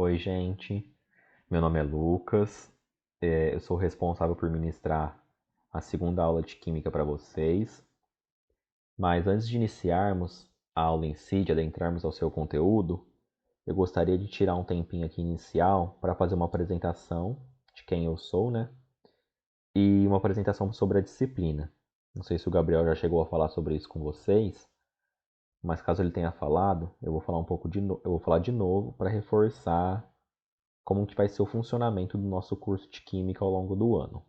Oi, gente. Meu nome é Lucas. Eu sou responsável por ministrar a segunda aula de Química para vocês. Mas antes de iniciarmos a aula em si, de adentrarmos ao seu conteúdo, eu gostaria de tirar um tempinho aqui inicial para fazer uma apresentação de quem eu sou, né? E uma apresentação sobre a disciplina. Não sei se o Gabriel já chegou a falar sobre isso com vocês, mas caso ele tenha falado, eu vou falar eu vou falar de novo para reforçar como que vai ser o funcionamento do nosso curso de Química ao longo do ano.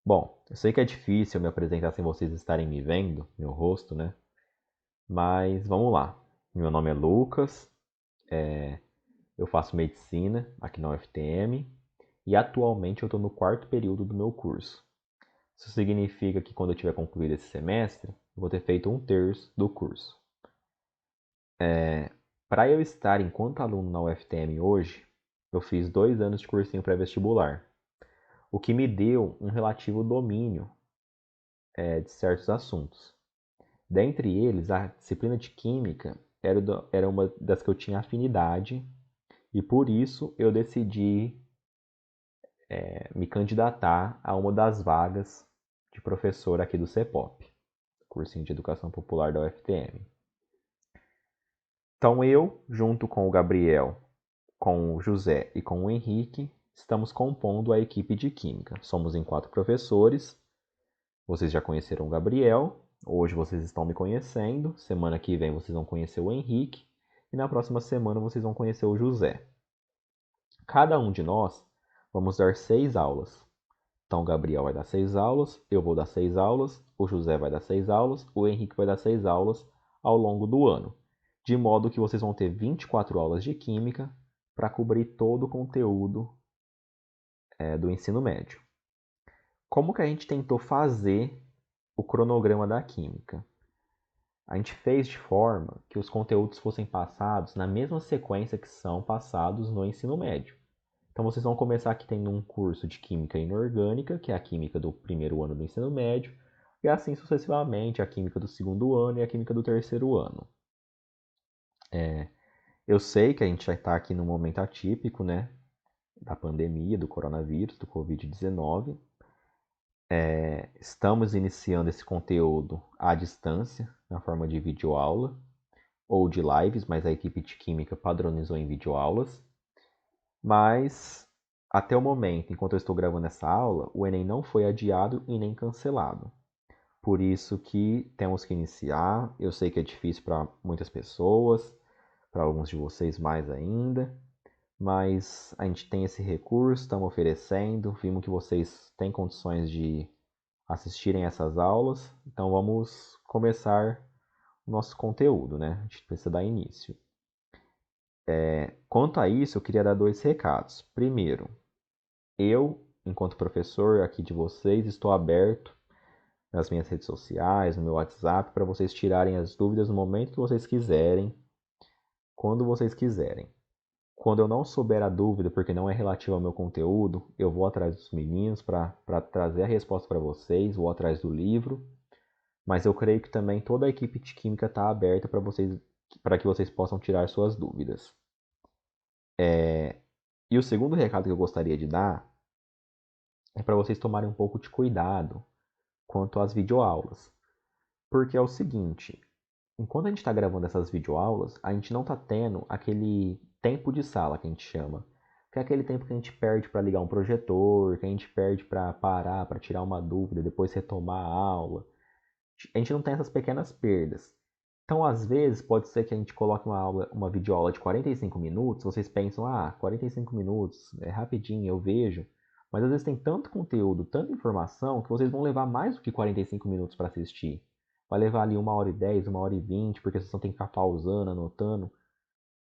Bom, eu sei que é difícil me apresentar sem vocês estarem me vendo, meu rosto, né? Mas vamos lá. Meu nome é Lucas, eu faço medicina aqui na UFTM e atualmente eu estou no quarto período do meu curso. Isso significa que quando eu tiver concluído esse semestre, eu vou ter feito um terço do curso. Para eu estar enquanto aluno na UFTM hoje, eu fiz 2 anos de cursinho pré-vestibular, o que me deu um relativo domínio de certos assuntos. Dentre eles, a disciplina de Química era uma das que eu tinha afinidade e por isso eu decidi me candidatar a uma das vagas de professor aqui do CEPOP, Cursinho de Educação Popular da UFTM. Então eu, junto com o Gabriel, com o José e com o Henrique, estamos compondo a equipe de Química. Somos em 4 professores. Vocês já conheceram o Gabriel, hoje vocês estão me conhecendo, semana que vem vocês vão conhecer o Henrique e na próxima semana vocês vão conhecer o José. Cada um de nós vamos dar 6 aulas. Então o Gabriel vai dar 6 aulas, eu vou dar 6 aulas, o José vai dar 6 aulas, o Henrique vai dar 6 aulas ao longo do ano. De modo que vocês vão ter 24 aulas de Química para cobrir todo o conteúdo do ensino médio. Como que a gente tentou fazer o cronograma da Química? A gente fez de forma que os conteúdos fossem passados na mesma sequência que são passados no ensino médio. Então vocês vão começar aqui tendo um curso de Química Inorgânica, que é a Química do primeiro ano do ensino médio, e assim sucessivamente a Química do segundo ano e a Química do terceiro ano. Eu sei que a gente já está aqui num momento atípico, né? Da pandemia, do coronavírus, do Covid-19. Estamos iniciando esse conteúdo à distância, na forma de videoaula ou de lives, mas a equipe de Química padronizou em videoaulas. Mas, até o momento, enquanto eu estou gravando essa aula, o Enem não foi adiado e nem cancelado. Por isso que temos que iniciar. Eu sei que é difícil para muitas pessoas, para alguns de vocês mais ainda, mas a gente tem esse recurso, estamos oferecendo, vimos que vocês têm condições de assistirem essas aulas, então vamos começar o nosso conteúdo, né? A gente precisa dar início. Quanto a isso, eu queria dar 2 recados. Primeiro, eu, enquanto professor aqui de vocês, estou aberto nas minhas redes sociais, no meu WhatsApp, para vocês tirarem as dúvidas no momento que vocês quiserem, quando vocês quiserem. Quando eu não souber a dúvida, porque não é relativa ao meu conteúdo, eu vou atrás dos meninos para trazer a resposta para vocês, vou atrás do livro, mas eu creio que também toda a equipe de Química está aberta para que vocês possam tirar suas dúvidas. E o segundo recado que eu gostaria de dar é para vocês tomarem um pouco de cuidado quanto às videoaulas. Porque é o seguinte, enquanto a gente está gravando essas videoaulas, a gente não está tendo aquele tempo de sala que a gente chama. Que é aquele tempo que a gente perde para ligar um projetor, que a gente perde para parar, para tirar uma dúvida, depois retomar a aula. A gente não tem essas pequenas perdas. Então, às vezes, pode ser que a gente coloque uma videoaula de 45 minutos, vocês pensam, 45 minutos, é rapidinho, eu vejo. Mas às vezes tem tanto conteúdo, tanta informação, que vocês vão levar mais do que 45 minutos para assistir. Vai levar ali 1h10, 1h20, porque vocês vão ter que ficar pausando, anotando.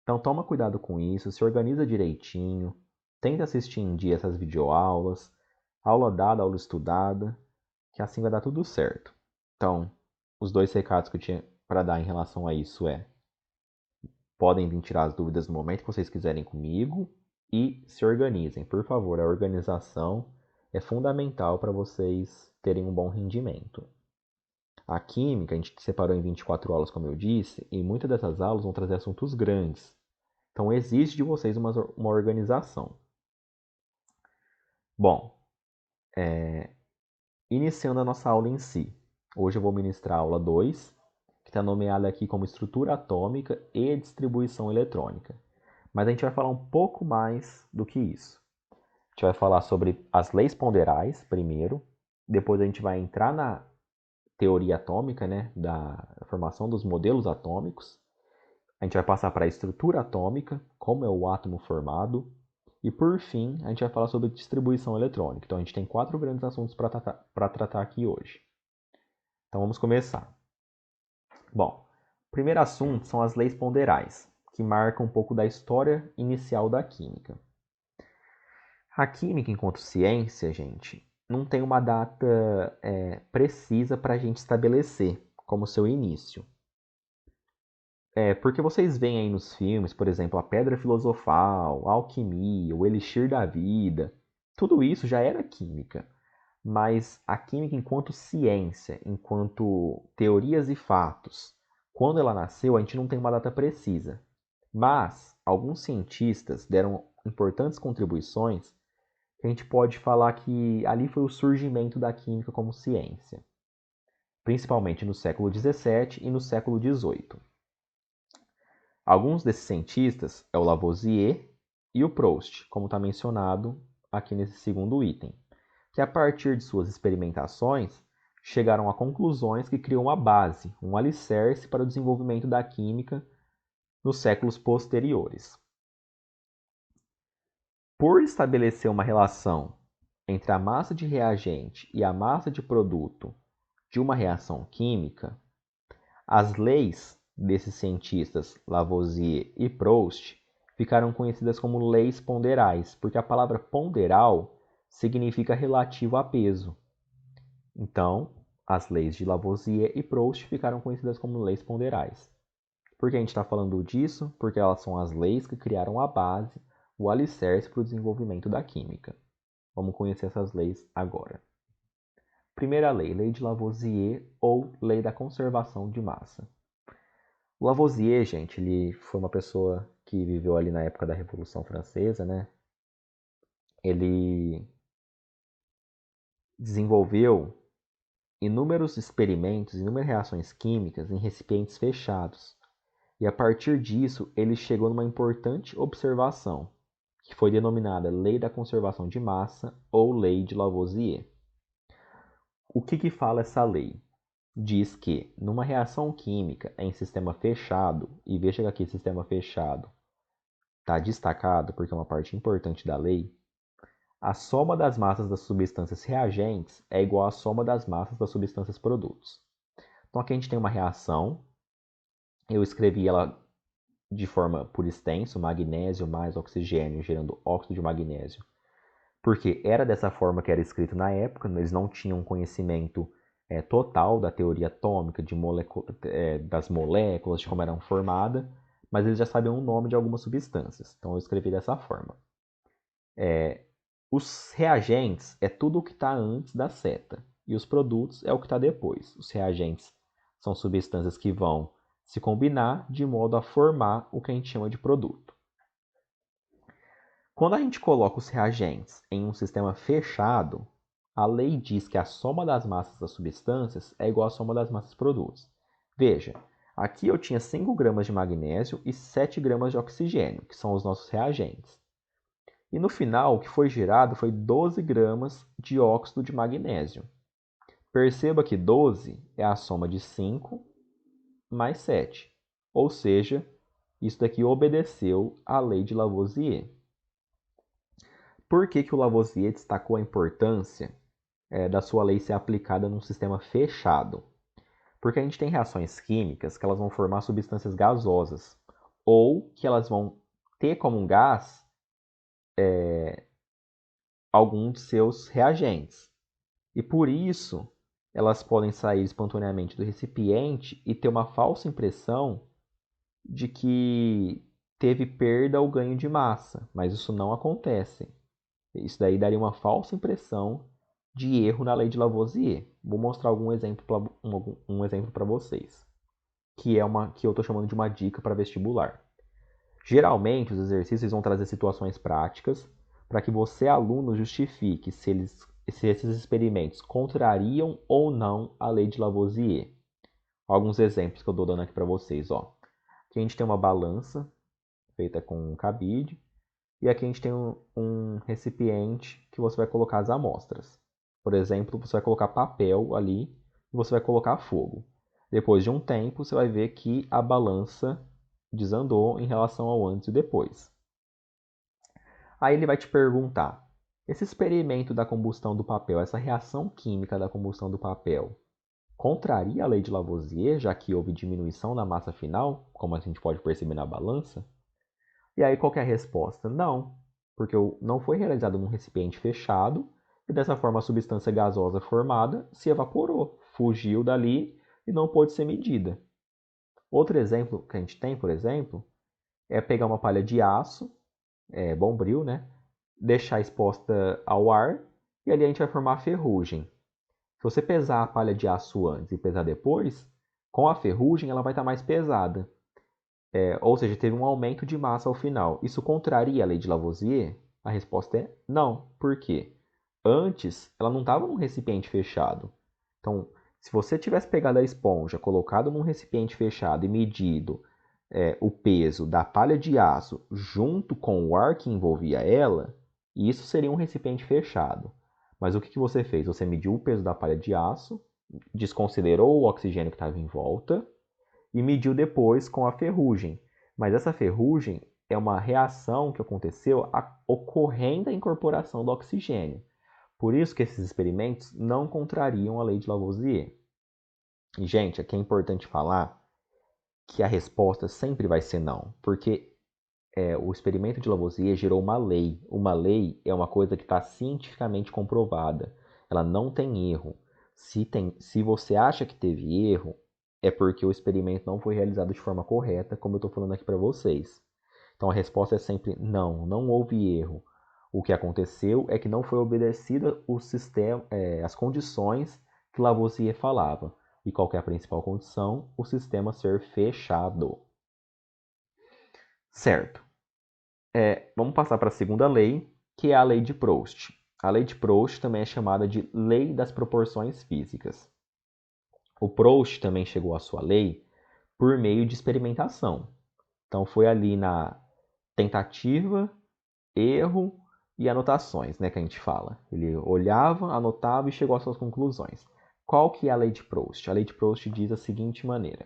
Então toma cuidado com isso, se organiza direitinho, tenta assistir em dia essas videoaulas, aula dada, aula estudada, que assim vai dar tudo certo. Então, os 2 recados que eu tinha para dar em relação a isso podem vir tirar as dúvidas no momento que vocês quiserem comigo e se organizem, por favor, a organização é fundamental para vocês terem um bom rendimento. A química a gente separou em 24 aulas, como eu disse, e muitas dessas aulas vão trazer assuntos grandes. Então, exige de vocês uma organização. Bom, iniciando a nossa aula em si. Hoje eu vou ministrar a aula 2, que está nomeada aqui como Estrutura Atômica e Distribuição Eletrônica. Mas a gente vai falar um pouco mais do que isso. A gente vai falar sobre as leis ponderais, primeiro. Depois a gente vai entrar na teoria atômica, né, da formação dos modelos atômicos. A gente vai passar para a estrutura atômica, como é o átomo formado. E por fim, a gente vai falar sobre distribuição eletrônica. Então a gente tem 4 grandes assuntos para tratar aqui hoje. Então vamos começar. Bom, o primeiro assunto são as leis ponderais, que marcam um pouco da história inicial da química. A química, enquanto ciência, gente, não tem uma data precisa para a gente estabelecer como seu início. Porque vocês veem aí nos filmes, por exemplo, a Pedra Filosofal, a Alquimia, o Elixir da Vida, tudo isso já era química. Mas a química enquanto ciência, enquanto teorias e fatos, quando ela nasceu, a gente não tem uma data precisa. Mas alguns cientistas deram importantes contribuições que a gente pode falar que ali foi o surgimento da química como ciência, principalmente no século XVII e no século XVIII. Alguns desses cientistas é o Lavoisier e o Proust, como está mencionado aqui nesse segundo item, que a partir de suas experimentações chegaram a conclusões que criam uma base, um alicerce para o desenvolvimento da química nos séculos posteriores. Por estabelecer uma relação entre a massa de reagente e a massa de produto de uma reação química, as leis desses cientistas Lavoisier e Proust ficaram conhecidas como leis ponderais, porque a palavra ponderal significa relativo a peso. Então, as leis de Lavoisier e Proust ficaram conhecidas como leis ponderais. Por que a gente está falando disso? Porque elas são as leis que criaram a base, o alicerce para o desenvolvimento da química. Vamos conhecer essas leis agora. Primeira lei, lei de Lavoisier ou lei da conservação de massa. O Lavoisier, gente, ele foi uma pessoa que viveu ali na época da Revolução Francesa, né? Ele desenvolveu inúmeros experimentos, inúmeras reações químicas em recipientes fechados. E a partir disso, ele chegou numa importante observação, que foi denominada Lei da Conservação de Massa ou Lei de Lavoisier. O que fala essa lei? Diz que numa reação química em sistema fechado, e veja que aqui sistema fechado está destacado porque é uma parte importante da lei, a soma das massas das substâncias reagentes é igual à soma das massas das substâncias produtos. Então aqui a gente tem uma reação, eu escrevi ela de forma por extenso, magnésio mais oxigênio gerando óxido de magnésio, porque era dessa forma que era escrito na época, eles não tinham conhecimento total da teoria atômica, das moléculas, de como eram formadas, mas eles já sabiam o nome de algumas substâncias. Então eu escrevi dessa forma. Os reagentes é tudo o que está antes da seta, e os produtos é o que está depois. Os reagentes são substâncias que vão se combinar de modo a formar o que a gente chama de produto. Quando a gente coloca os reagentes em um sistema fechado, a lei diz que a soma das massas das substâncias é igual à soma das massas dos produtos. Veja, aqui eu tinha 5 gramas de magnésio e 7 gramas de oxigênio, que são os nossos reagentes. E no final, o que foi gerado foi 12 gramas de óxido de magnésio. Perceba que 12 é a soma de 5 mais 7. Ou seja, isso daqui obedeceu à lei de Lavoisier. Por que o Lavoisier destacou a importância da sua lei ser aplicada num sistema fechado? Porque a gente tem reações químicas que elas vão formar substâncias gasosas, ou que elas vão ter como um gás algum de seus reagentes. E por isso, elas podem sair espontaneamente do recipiente e ter uma falsa impressão de que teve perda ou ganho de massa, mas isso não acontece. Isso daí daria uma falsa impressão de erro na lei de Lavoisier. Vou mostrar algum exemplo um exemplo para vocês, que eu estou chamando de uma dica para vestibular. Geralmente, os exercícios vão trazer situações práticas para que você, aluno, justifique se esses experimentos contrariam ou não a lei de Lavoisier. Alguns exemplos que eu estou dando aqui para vocês. Ó. Aqui a gente tem uma balança feita com um cabide e aqui a gente tem um recipiente que você vai colocar as amostras. Por exemplo, você vai colocar papel ali e você vai colocar fogo. Depois de um tempo, você vai ver que a balança desandou em relação ao antes e depois. Aí ele vai te perguntar: esse experimento da combustão do papel, essa reação química da combustão do papel, contraria a lei de Lavoisier, já que houve diminuição na massa final, como a gente pode perceber na balança? E aí qual que é a resposta? Não, porque não foi realizado num recipiente fechado e dessa forma a substância gasosa formada se evaporou, fugiu dali e não pôde ser medida. Outro exemplo que a gente tem, por exemplo, é pegar uma palha de aço, bombril, né? Deixar exposta ao ar e ali a gente vai formar ferrugem. Se você pesar a palha de aço antes e pesar depois, com a ferrugem ela vai estar mais pesada. Ou seja, teve um aumento de massa ao final. Isso contraria a lei de Lavoisier? A resposta é não. Por quê? Antes, ela não estava num recipiente fechado. Então, se você tivesse pegado a esponja, colocado num recipiente fechado e medido o peso da palha de aço junto com o ar que envolvia ela, isso seria um recipiente fechado. Mas o que você fez? Você mediu o peso da palha de aço, desconsiderou o oxigênio que estava em volta e mediu depois com a ferrugem. Mas essa ferrugem é uma reação que aconteceu ocorrendo a incorporação do oxigênio. Por isso que esses experimentos não contrariam a lei de Lavoisier. E, gente, aqui é importante falar que a resposta sempre vai ser não, porque o experimento de Lavoisier gerou uma lei. Uma lei é uma coisa que está cientificamente comprovada. Ela não tem erro. Se você acha que teve erro, é porque o experimento não foi realizado de forma correta, como eu estou falando aqui para vocês. Então a resposta é sempre não, não houve erro. O que aconteceu é que não foi obedecida o sistema, as condições que Lavoisier falava. E qual que é a principal condição? O sistema ser fechado. Certo. Vamos passar para a segunda lei, que é a lei de Proust. A lei de Proust também é chamada de lei das proporções físicas. O Proust também chegou à sua lei por meio de experimentação. Então foi ali na tentativa, erro e anotações, né, que a gente fala. Ele olhava, anotava e chegou às suas conclusões. Qual que é a lei de Proust? A lei de Proust diz da seguinte maneira: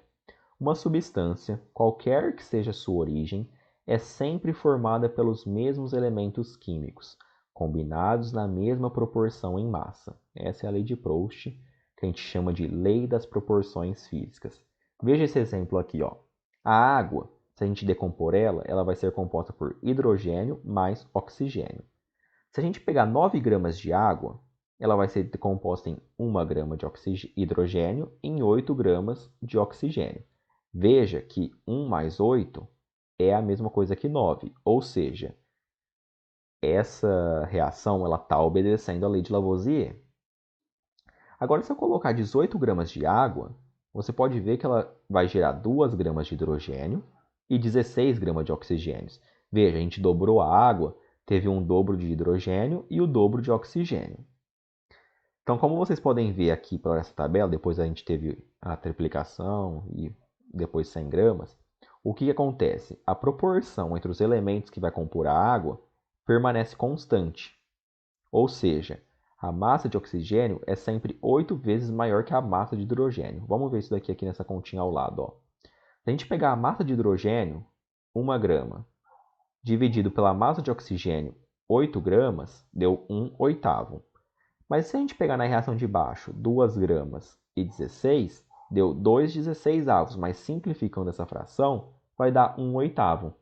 uma substância, qualquer que seja sua origem, é sempre formada pelos mesmos elementos químicos, combinados na mesma proporção em massa. Essa é a lei de Proust, que a gente chama de lei das proporções físicas. Veja esse exemplo aqui, ó. A água, se a gente decompor ela, ela vai ser composta por hidrogênio mais oxigênio. Se a gente pegar 9 gramas de água, ela vai ser composta em 1 grama de hidrogênio e em 8 gramas de oxigênio. Veja que 1 mais 8 é a mesma coisa que 9, ou seja, essa reação está obedecendo a lei de Lavoisier. Agora, se eu colocar 18 gramas de água, você pode ver que ela vai gerar 2 gramas de hidrogênio e 16 gramas de oxigênio. Veja, a gente dobrou a água, teve um dobro de hidrogênio e o dobro de oxigênio. Então, como vocês podem ver aqui por essa tabela, depois a gente teve a triplicação e depois 100 gramas, o que acontece? A proporção entre os elementos que vai compor a água permanece constante. Ou seja, a massa de oxigênio é sempre 8 vezes maior que a massa de hidrogênio. Vamos ver isso daqui aqui nessa continha ao lado. Ó. Se a gente pegar a massa de hidrogênio, 1 grama, dividido pela massa de oxigênio, 8 gramas, deu 1 oitavo. Mas se a gente pegar na reação de baixo 2 gramas e 16, deu 2,16 avos, mas simplificando essa fração, vai dar 1 oitavo.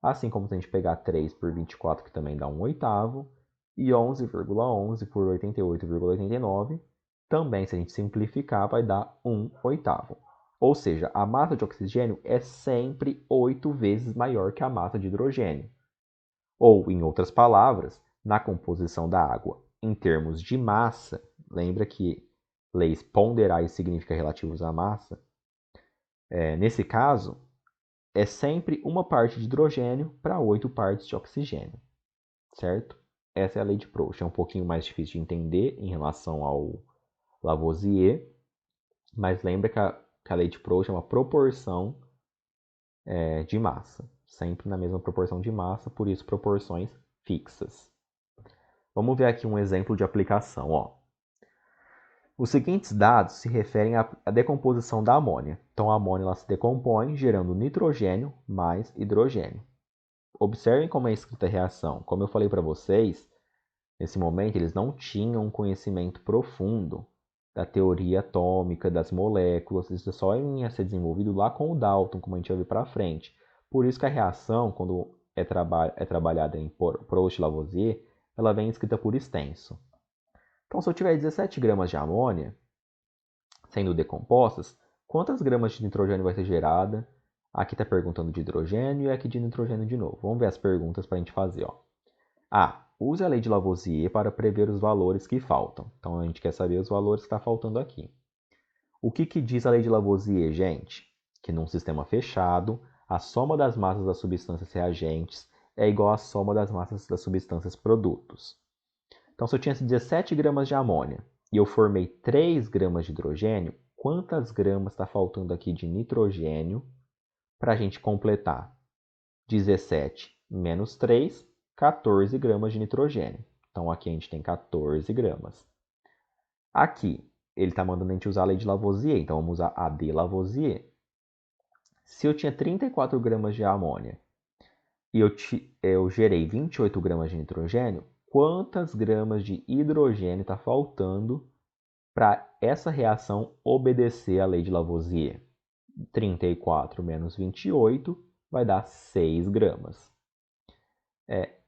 Assim como se a gente pegar 3 por 24, que também dá 1 oitavo, e 11,11 por 88,89, também se a gente simplificar, vai dar 1 oitavo. Ou seja, a massa de oxigênio é sempre 8 vezes maior que a massa de hidrogênio. Ou, em outras palavras, na composição da água, em termos de massa, lembra que leis ponderais significa relativos à massa? Nesse caso, é sempre uma parte de hidrogênio para 8 partes de oxigênio, certo? Essa é a lei de Proust. É um pouquinho mais difícil de entender em relação ao Lavoisier, mas lembra que a lei de Proust é uma proporção de massa, sempre na mesma proporção de massa, por isso proporções fixas. Vamos ver aqui um exemplo de aplicação. Ó. Os seguintes dados se referem à decomposição da amônia. Então, a amônia ela se decompõe gerando nitrogênio mais hidrogênio. Observem como é escrita a reação. Como eu falei para vocês, nesse momento eles não tinham um conhecimento profundo da teoria atômica, das moléculas. Isso só ia ser desenvolvido lá com o Dalton, como a gente vai ver para frente. Por isso que a reação, quando é trabalhada em Proust e Lavoisier, ela vem escrita por extenso. Então, se eu tiver 17 gramas de amônia sendo decompostas, quantas gramas de nitrogênio vai ser gerada? Aqui está perguntando de hidrogênio e aqui de nitrogênio de novo. Vamos ver as perguntas para a gente fazer. Ó. A. Use a lei de Lavoisier para prever os valores que faltam. Então, a gente quer saber os valores que está faltando aqui. O que diz a lei de Lavoisier, gente? Que num sistema fechado, a soma das massas das substâncias reagentes é igual à soma das massas das substâncias produtos. Então, se eu tinha 17 gramas de amônia e eu formei 3 gramas de hidrogênio, quantas gramas está faltando aqui de nitrogênio para a gente completar? 17 menos 3, 14 gramas de nitrogênio. Então, aqui a gente tem 14 gramas. Aqui, ele está mandando a gente usar a lei de Lavoisier, então vamos usar a de Lavoisier. Se eu tinha 34 gramas de amônia e eu gerei 28 gramas de nitrogênio, quantas gramas de hidrogênio está faltando para essa reação obedecer à lei de Lavoisier? 34 menos 28 vai dar 6 gramas.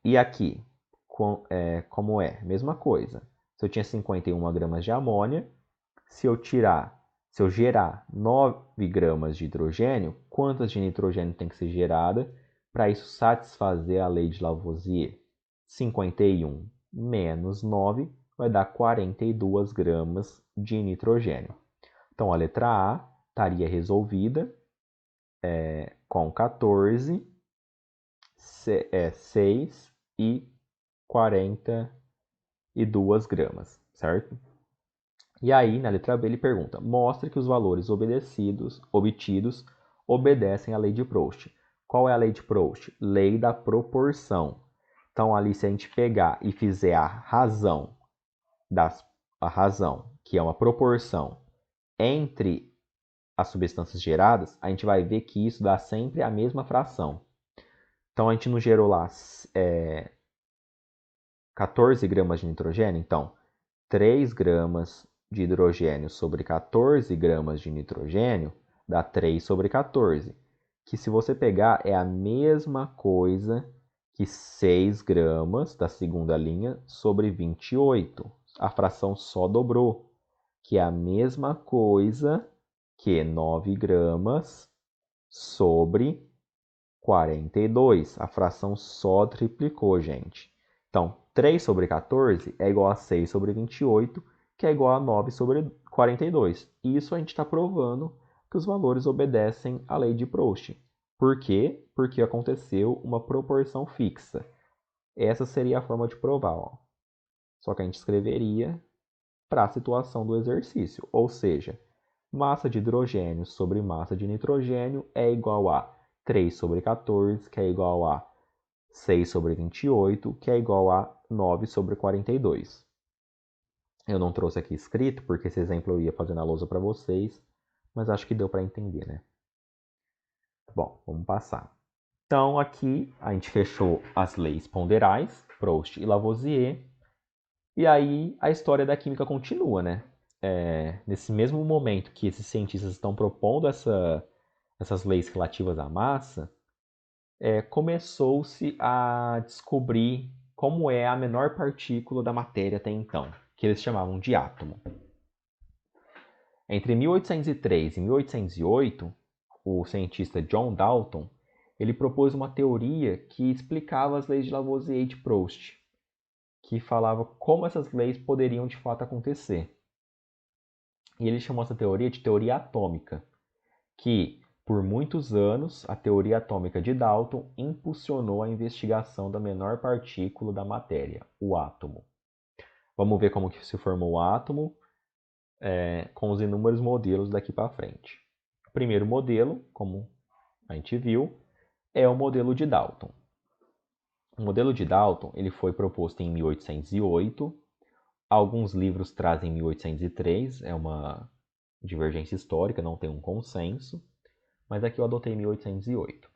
E aqui, como é? Mesma coisa. Se eu tinha 51 gramas de amônia, se eu gerar 9 gramas de hidrogênio, quantas de nitrogênio tem que ser gerada para isso satisfazer a lei de Lavoisier? 51 menos 9 vai dar 42 gramas de nitrogênio. Então, a letra A estaria resolvida com 14, 6 e 42 gramas, certo? E aí, na letra B, ele pergunta: mostre que os valores obtidos obedecem à lei de Proust. Qual é a lei de Proust? Lei da proporção. Então, ali, se a gente pegar e fizer a razão, que é uma proporção entre as substâncias geradas, a gente vai ver que isso dá sempre a mesma fração. Então, a gente não gerou lá 14 gramas de nitrogênio? Então, 3 gramas de hidrogênio sobre 14 gramas de nitrogênio dá 3 sobre 14, que se você pegar é a mesma coisa que 6 gramas da segunda linha sobre 28. A fração só dobrou, que é a mesma coisa que 9 gramas sobre 42. A fração só triplicou, gente. Então, 3 sobre 14 é igual a 6 sobre 28, que é igual a 9 sobre 42. E isso a gente está provando que os valores obedecem à lei de Proust. Por quê? Porque aconteceu uma proporção fixa. Essa seria a forma de provar. Ó. Só que a gente escreveria para a situação do exercício. Ou seja, massa de hidrogênio sobre massa de nitrogênio é igual a 3 sobre 14, que é igual a 6 sobre 28, que é igual a 9 sobre 42. Eu não trouxe aqui escrito, porque esse exemplo eu ia fazer na lousa para vocês, mas acho que deu para entender, né? Bom, vamos passar. Então, aqui a gente fechou as leis ponderais, Proust e Lavoisier, e aí a história da química continua, né? Nesse mesmo momento que esses cientistas estão propondo essas leis relativas à massa, começou-se a descobrir como é a menor partícula da matéria até então, que eles chamavam de átomo. Entre 1803 e 1808, o cientista John Dalton ele propôs uma teoria que explicava as leis de Lavoisier e de Proust, que falava como essas leis poderiam de fato acontecer. E ele chamou essa teoria de teoria atômica, que Por muitos anos, a teoria atômica de Dalton impulsionou a investigação da menor partícula da matéria, o átomo. Vamos ver como que se formou o átomo com os inúmeros modelos daqui para frente. O primeiro modelo, como a gente viu, é o modelo de Dalton. O modelo de Dalton ele foi proposto em 1808. Alguns livros trazem 1803, é uma divergência histórica, não tem um consenso, mas aqui eu adotei 1808.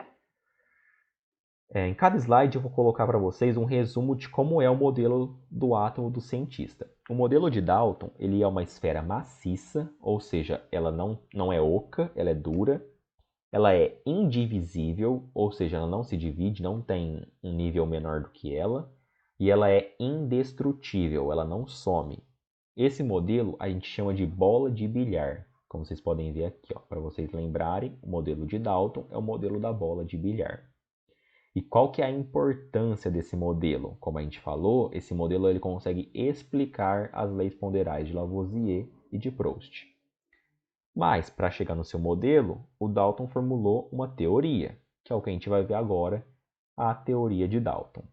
Em cada slide eu vou colocar para vocês um resumo de como é o modelo do átomo do cientista. O modelo de Dalton ele é uma esfera maciça, ou seja, ela não é oca, ela é dura. Ela é indivisível, ou seja, ela não se divide, não tem um nível menor do que ela. E ela é indestrutível, ela não some. Esse modelo a gente chama de bola de bilhar. Como vocês podem ver aqui, para vocês lembrarem, o modelo de Dalton é o modelo da bola de bilhar. E qual que é a importância desse modelo? Como a gente falou, esse modelo ele consegue explicar as leis ponderais de Lavoisier e de Proust. Mas, para chegar no seu modelo, o Dalton formulou uma teoria, que é o que a gente vai ver agora, a teoria de Dalton.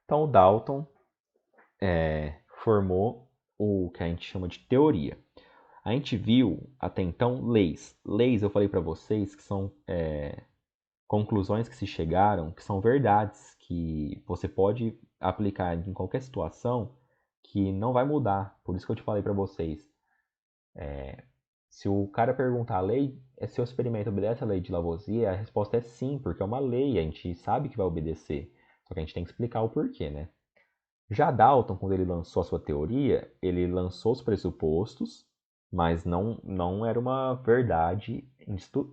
Então, o Dalton formou o que a gente chama de teoria. A gente viu até então leis. Leis, eu falei para vocês, que são conclusões que se chegaram, que são verdades, que você pode aplicar em qualquer situação, que não vai mudar. Por isso que eu te falei para vocês. Se o cara perguntar a lei, se o experimento obedece à lei de Lavoisier, a resposta é sim, porque é uma lei, a gente sabe que vai obedecer. Só que a gente tem que explicar o porquê, né? Já Dalton, quando ele lançou a sua teoria, ele lançou os pressupostos, mas não era uma verdade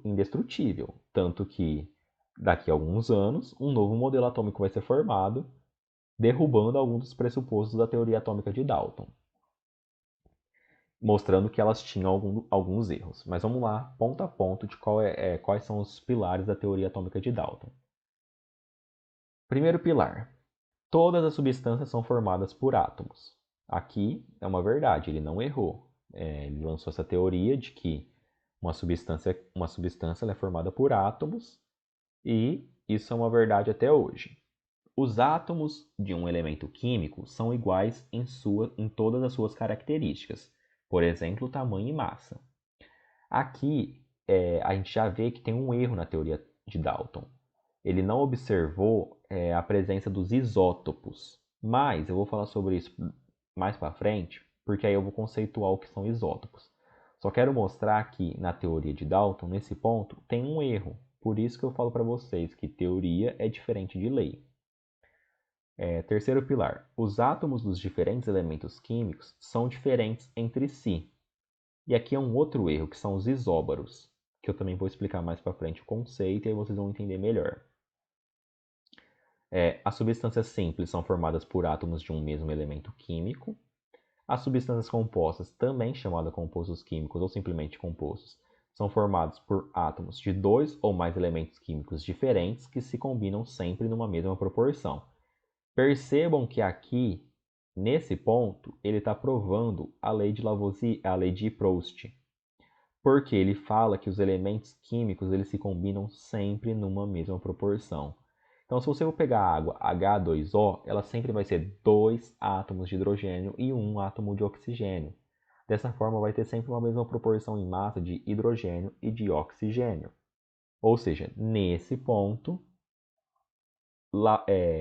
indestrutível. Tanto que, daqui a alguns anos, um novo modelo atômico vai ser formado, derrubando alguns dos pressupostos da teoria atômica de Dalton, mostrando que elas tinham alguns erros. Mas vamos lá, ponto a ponto, de quais são os pilares da teoria atômica de Dalton. Primeiro pilar. Todas as substâncias são formadas por átomos. Aqui é uma verdade, ele não errou. Ele lançou essa teoria de que uma substância é formada por átomos, e isso é uma verdade até hoje. Os átomos de um elemento químico são iguais em todas as suas características, por exemplo, tamanho e massa. Aqui a gente já vê que tem um erro na teoria de Dalton. Ele não observou a presença dos isótopos, mas eu vou falar sobre isso mais para frente, porque aí eu vou conceituar o que são isótopos. Só quero mostrar que na teoria de Dalton, nesse ponto, tem um erro. Por isso que eu falo para vocês que teoria é diferente de lei. Terceiro pilar. Os átomos dos diferentes elementos químicos são diferentes entre si. E aqui é um outro erro, que são os isóbaros, que eu também vou explicar mais para frente o conceito e aí vocês vão entender melhor. As substâncias simples são formadas por átomos de um mesmo elemento químico. As substâncias compostas, também chamadas compostos químicos ou simplesmente compostos, são formados por átomos de dois ou mais elementos químicos diferentes que se combinam sempre numa mesma proporção. Percebam que aqui, nesse ponto, ele está provando a lei de Lavoisier, a lei de Proust, porque ele fala que os elementos químicos eles se combinam sempre numa mesma proporção. Então, se você for pegar a água H2O, ela sempre vai ser 2 átomos de hidrogênio e 1 átomo de oxigênio. Dessa forma, vai ter sempre uma mesma proporção em massa de hidrogênio e de oxigênio. Ou seja, nesse ponto,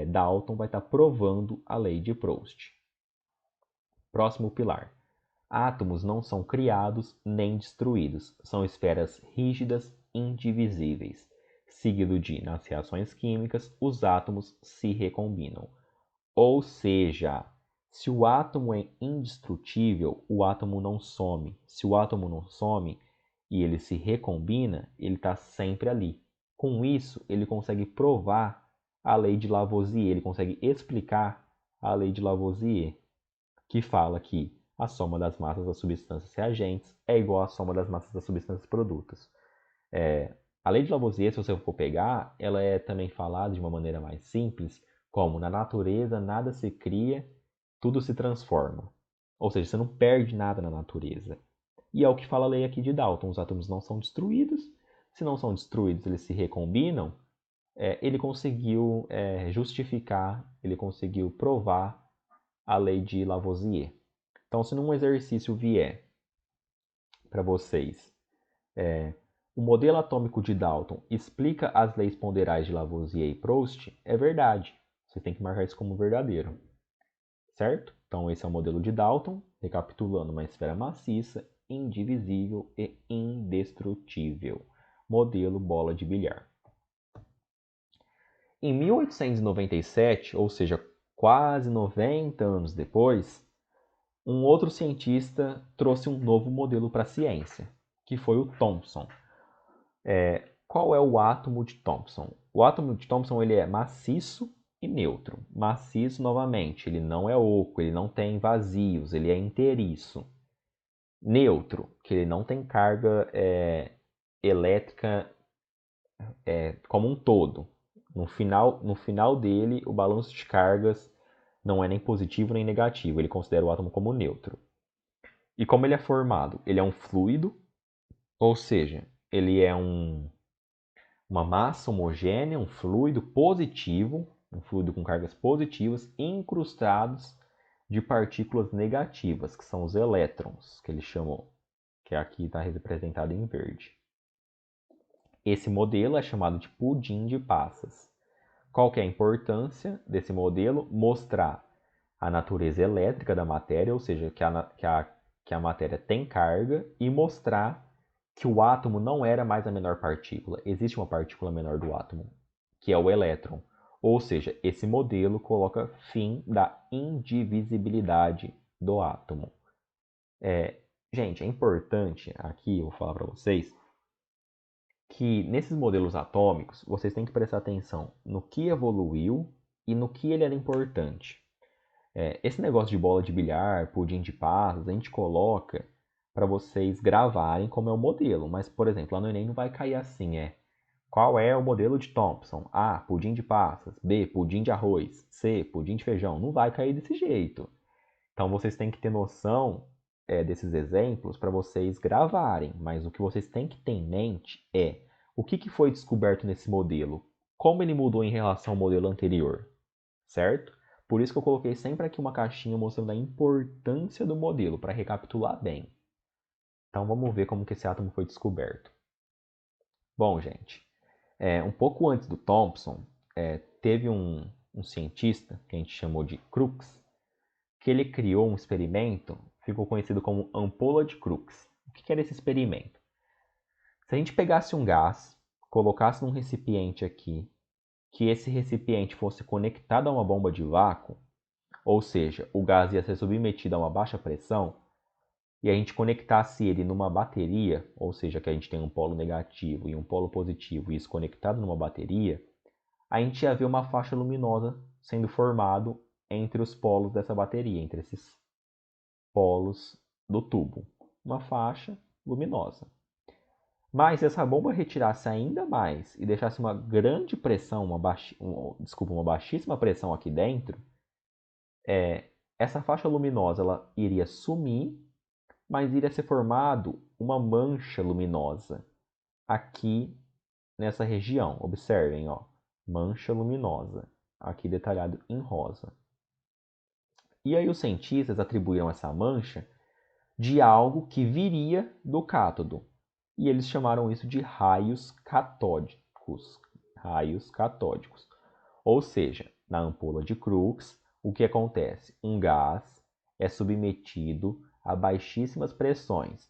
Dalton vai estar provando a lei de Proust. Próximo pilar. Átomos não são criados nem destruídos, são esferas rígidas, indivisíveis. Seguido de, nas reações químicas, os átomos se recombinam. Ou seja, se o átomo é indestrutível, o átomo não some. Se o átomo não some e ele se recombina, ele está sempre ali. Com isso, ele consegue provar a lei de Lavoisier, ele consegue explicar a lei de Lavoisier, que fala que a soma das massas das substâncias reagentes é igual à soma das massas das substâncias produtos. A lei de Lavoisier, se você for pegar, ela é também falada de uma maneira mais simples, como na natureza nada se cria, tudo se transforma. Ou seja, você não perde nada na natureza. E é o que fala a lei aqui de Dalton. Os átomos não são destruídos. Se não são destruídos, eles se recombinam. Ele conseguiu justificar, ele conseguiu provar a lei de Lavoisier. Então, se num exercício vier para vocês o modelo atômico de Dalton explica as leis ponderais de Lavoisier e Proust, é verdade. Você tem que marcar isso como verdadeiro. Certo? Então, esse é o modelo de Dalton, recapitulando: uma esfera maciça, indivisível e indestrutível. Modelo bola de bilhar. Em 1897, ou seja, quase 90 anos depois, um outro cientista trouxe um novo modelo para a ciência, que foi o Thomson. Qual é o átomo de Thomson? O átomo de Thomson ele é maciço e neutro. Maciço, novamente, ele não é oco, ele não tem vazios, ele é inteiriço. Neutro, que ele não tem carga elétrica como um todo. No final dele, o balanço de cargas não é nem positivo nem negativo. Ele considera o átomo como neutro. E como ele é formado? Ele é um fluido, ou seja, ele é uma massa homogênea, um fluido positivo, um fluido com cargas positivas, incrustados de partículas negativas, que são os elétrons, que ele chamou, que aqui está representado em verde. Esse modelo é chamado de pudim de passas. Qual que é a importância desse modelo? Mostrar a natureza elétrica da matéria, ou seja, que a matéria tem carga, e mostrar que o átomo não era mais a menor partícula. Existe uma partícula menor do átomo, que é o elétron. Ou seja, esse modelo coloca fim da indivisibilidade do átomo. Gente, é importante aqui, eu vou falar para vocês, que nesses modelos atômicos, vocês têm que prestar atenção no que evoluiu e no que ele era importante. Esse negócio de bola de bilhar, pudim de passas, a gente coloca para vocês gravarem como é o modelo. Mas, por exemplo, lá no Enem não vai cair assim, qual é o modelo de Thomson? A, pudim de passas. B, pudim de arroz. C, pudim de feijão. Não vai cair desse jeito. Então, vocês têm que ter noção desses exemplos para vocês gravarem. Mas o que vocês têm que ter em mente é o que foi descoberto nesse modelo, como ele mudou em relação ao modelo anterior, certo? Por isso que eu coloquei sempre aqui uma caixinha mostrando a importância do modelo, para recapitular bem. Então vamos ver como que esse átomo foi descoberto. Bom, gente, um pouco antes do Thomson, teve um cientista, que a gente chamou de Crookes, que ele criou um experimento, ficou conhecido como ampola de Crookes. O que era esse experimento? Se a gente pegasse um gás, colocasse num recipiente aqui, que esse recipiente fosse conectado a uma bomba de vácuo, ou seja, o gás ia ser submetido a uma baixa pressão, e a gente conectasse ele numa bateria, ou seja, que a gente tem um polo negativo e um polo positivo, e isso conectado numa bateria, a gente ia ver uma faixa luminosa sendo formado entre os polos dessa bateria, entre esses polos do tubo. Uma faixa luminosa. Mas se essa bomba retirasse ainda mais e deixasse uma grande pressão, uma baixíssima pressão aqui dentro, essa faixa luminosa ela iria sumir, mas iria ser formado uma mancha luminosa aqui nessa região. Observem, mancha luminosa, aqui detalhado em rosa. E aí os cientistas atribuíram essa mancha de algo que viria do cátodo. E eles chamaram isso de raios catódicos. Raios catódicos. Ou seja, na ampola de Crookes, o que acontece? Um gás é submetido a baixíssimas pressões.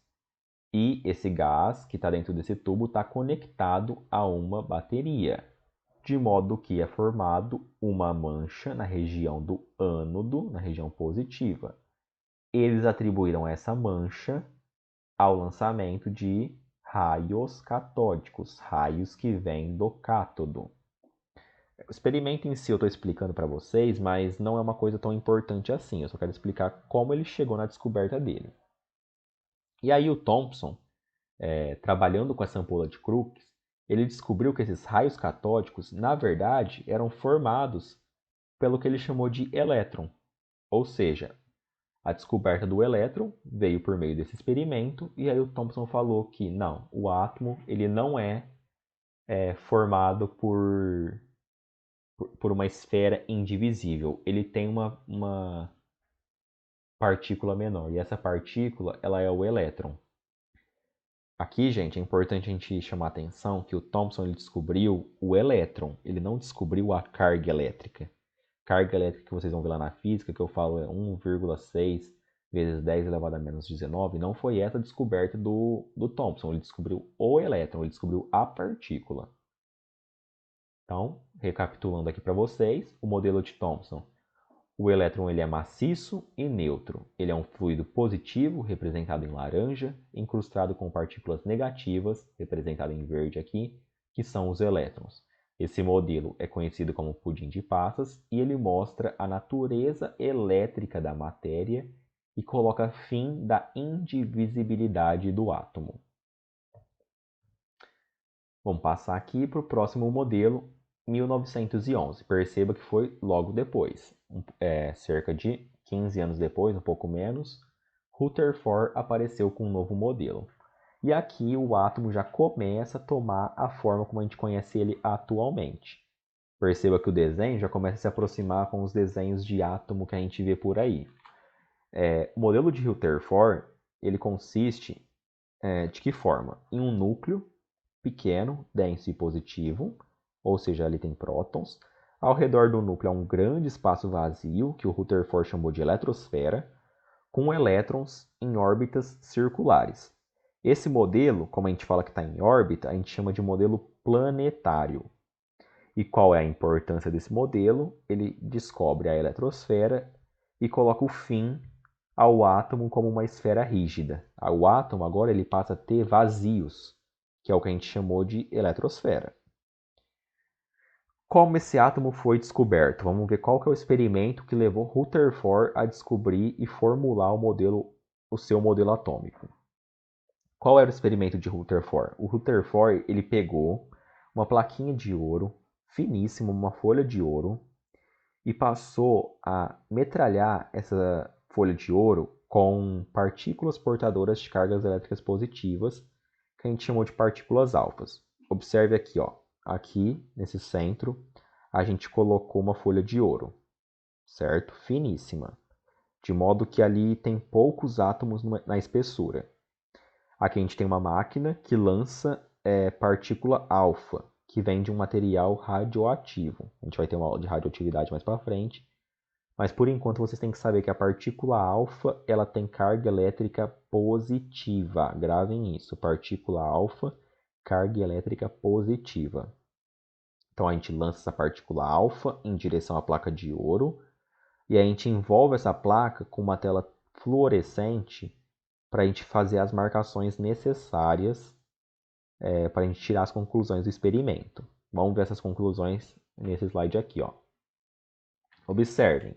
E esse gás que está dentro desse tubo está conectado a uma bateria, de modo que é formado uma mancha na região do ânodo, na região positiva. Eles atribuíram essa mancha ao lançamento de raios catódicos, raios que vêm do cátodo. O experimento em si eu estou explicando para vocês, mas não é uma coisa tão importante assim. Eu só quero explicar como ele chegou na descoberta dele. E aí o Thomson, trabalhando com essa ampola de Crookes, ele descobriu que esses raios catódicos, na verdade, eram formados pelo que ele chamou de elétron. Ou seja, A descoberta do elétron veio por meio desse experimento, e aí o Thomson falou que não, o átomo ele não é formado por uma esfera indivisível. Ele tem uma partícula menor, e essa partícula ela é o elétron. Aqui, gente, é importante a gente chamar a atenção que o Thomson ele descobriu o elétron, ele não descobriu a carga elétrica. Carga elétrica que vocês vão ver lá na física, que eu falo é 1,6 vezes 10 elevado a menos 19, não foi essa a descoberta do Thomson, ele descobriu o elétron, ele descobriu a partícula. Então, recapitulando aqui para vocês, o modelo de Thomson. O elétron ele é maciço e neutro. Ele é um fluido positivo, representado em laranja, incrustado com partículas negativas, representado em verde aqui, que são os elétrons. Esse modelo é conhecido como pudim de passas e ele mostra a natureza elétrica da matéria e coloca fim da indivisibilidade do átomo. Vamos passar aqui para o próximo modelo, 1911. Perceba que foi logo depois, cerca de 15 anos depois, um pouco menos, Rutherford apareceu com um novo modelo. E aqui o átomo já começa a tomar a forma como a gente conhece ele atualmente. Perceba que o desenho já começa a se aproximar com os desenhos de átomo que a gente vê por aí. O modelo de Rutherford ele consiste de que forma? Em um núcleo pequeno, denso e positivo, ou seja, ali tem prótons. Ao redor do núcleo há um grande espaço vazio, que o Rutherford chamou de eletrosfera, com elétrons em órbitas circulares. Esse modelo, como a gente fala que está em órbita, a gente chama de modelo planetário. E qual é a importância desse modelo? Ele descobre a eletrosfera e coloca o fim ao átomo como uma esfera rígida. O átomo agora ele passa a ter vazios, que é o que a gente chamou de eletrosfera. Como esse átomo foi descoberto? Vamos ver qual que é o experimento que levou Rutherford a descobrir e formular o seu modelo atômico. Qual era o experimento de Rutherford? O Rutherford ele pegou uma plaquinha de ouro, finíssima, uma folha de ouro, e passou a metralhar essa folha de ouro com partículas portadoras de cargas elétricas positivas, que a gente chamou de partículas alfas. Observe aqui, ó. Aqui, nesse centro, a gente colocou uma folha de ouro, certo? Finíssima. De modo que ali tem poucos átomos na espessura. Aqui a gente tem uma máquina que lança partícula alfa, que vem de um material radioativo. A gente vai ter uma aula de radioatividade mais para frente. Mas por enquanto vocês têm que saber que a partícula alfa ela tem carga elétrica positiva. Gravem isso. Partícula alfa, carga elétrica positiva. Então a gente lança essa partícula alfa em direção à placa de ouro e a gente envolve essa placa com uma tela fluorescente para a gente fazer as marcações necessárias para a gente tirar as conclusões do experimento. Vamos ver essas conclusões nesse slide aqui, ó. Observem,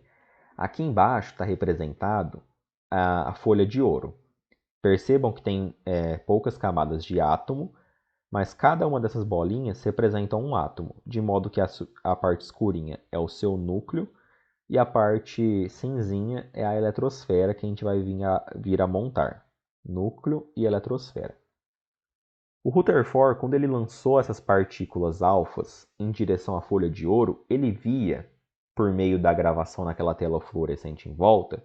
aqui embaixo está representado a folha de ouro. Percebam que tem poucas camadas de átomo, mas cada uma dessas bolinhas representa um átomo, de modo que a parte escurinha é o seu núcleo e a parte cinzinha é a eletrosfera que a gente vai vir a montar. Núcleo e eletrosfera. O Rutherford, quando ele lançou essas partículas alfas em direção à folha de ouro, ele via, por meio da gravação naquela tela fluorescente em volta,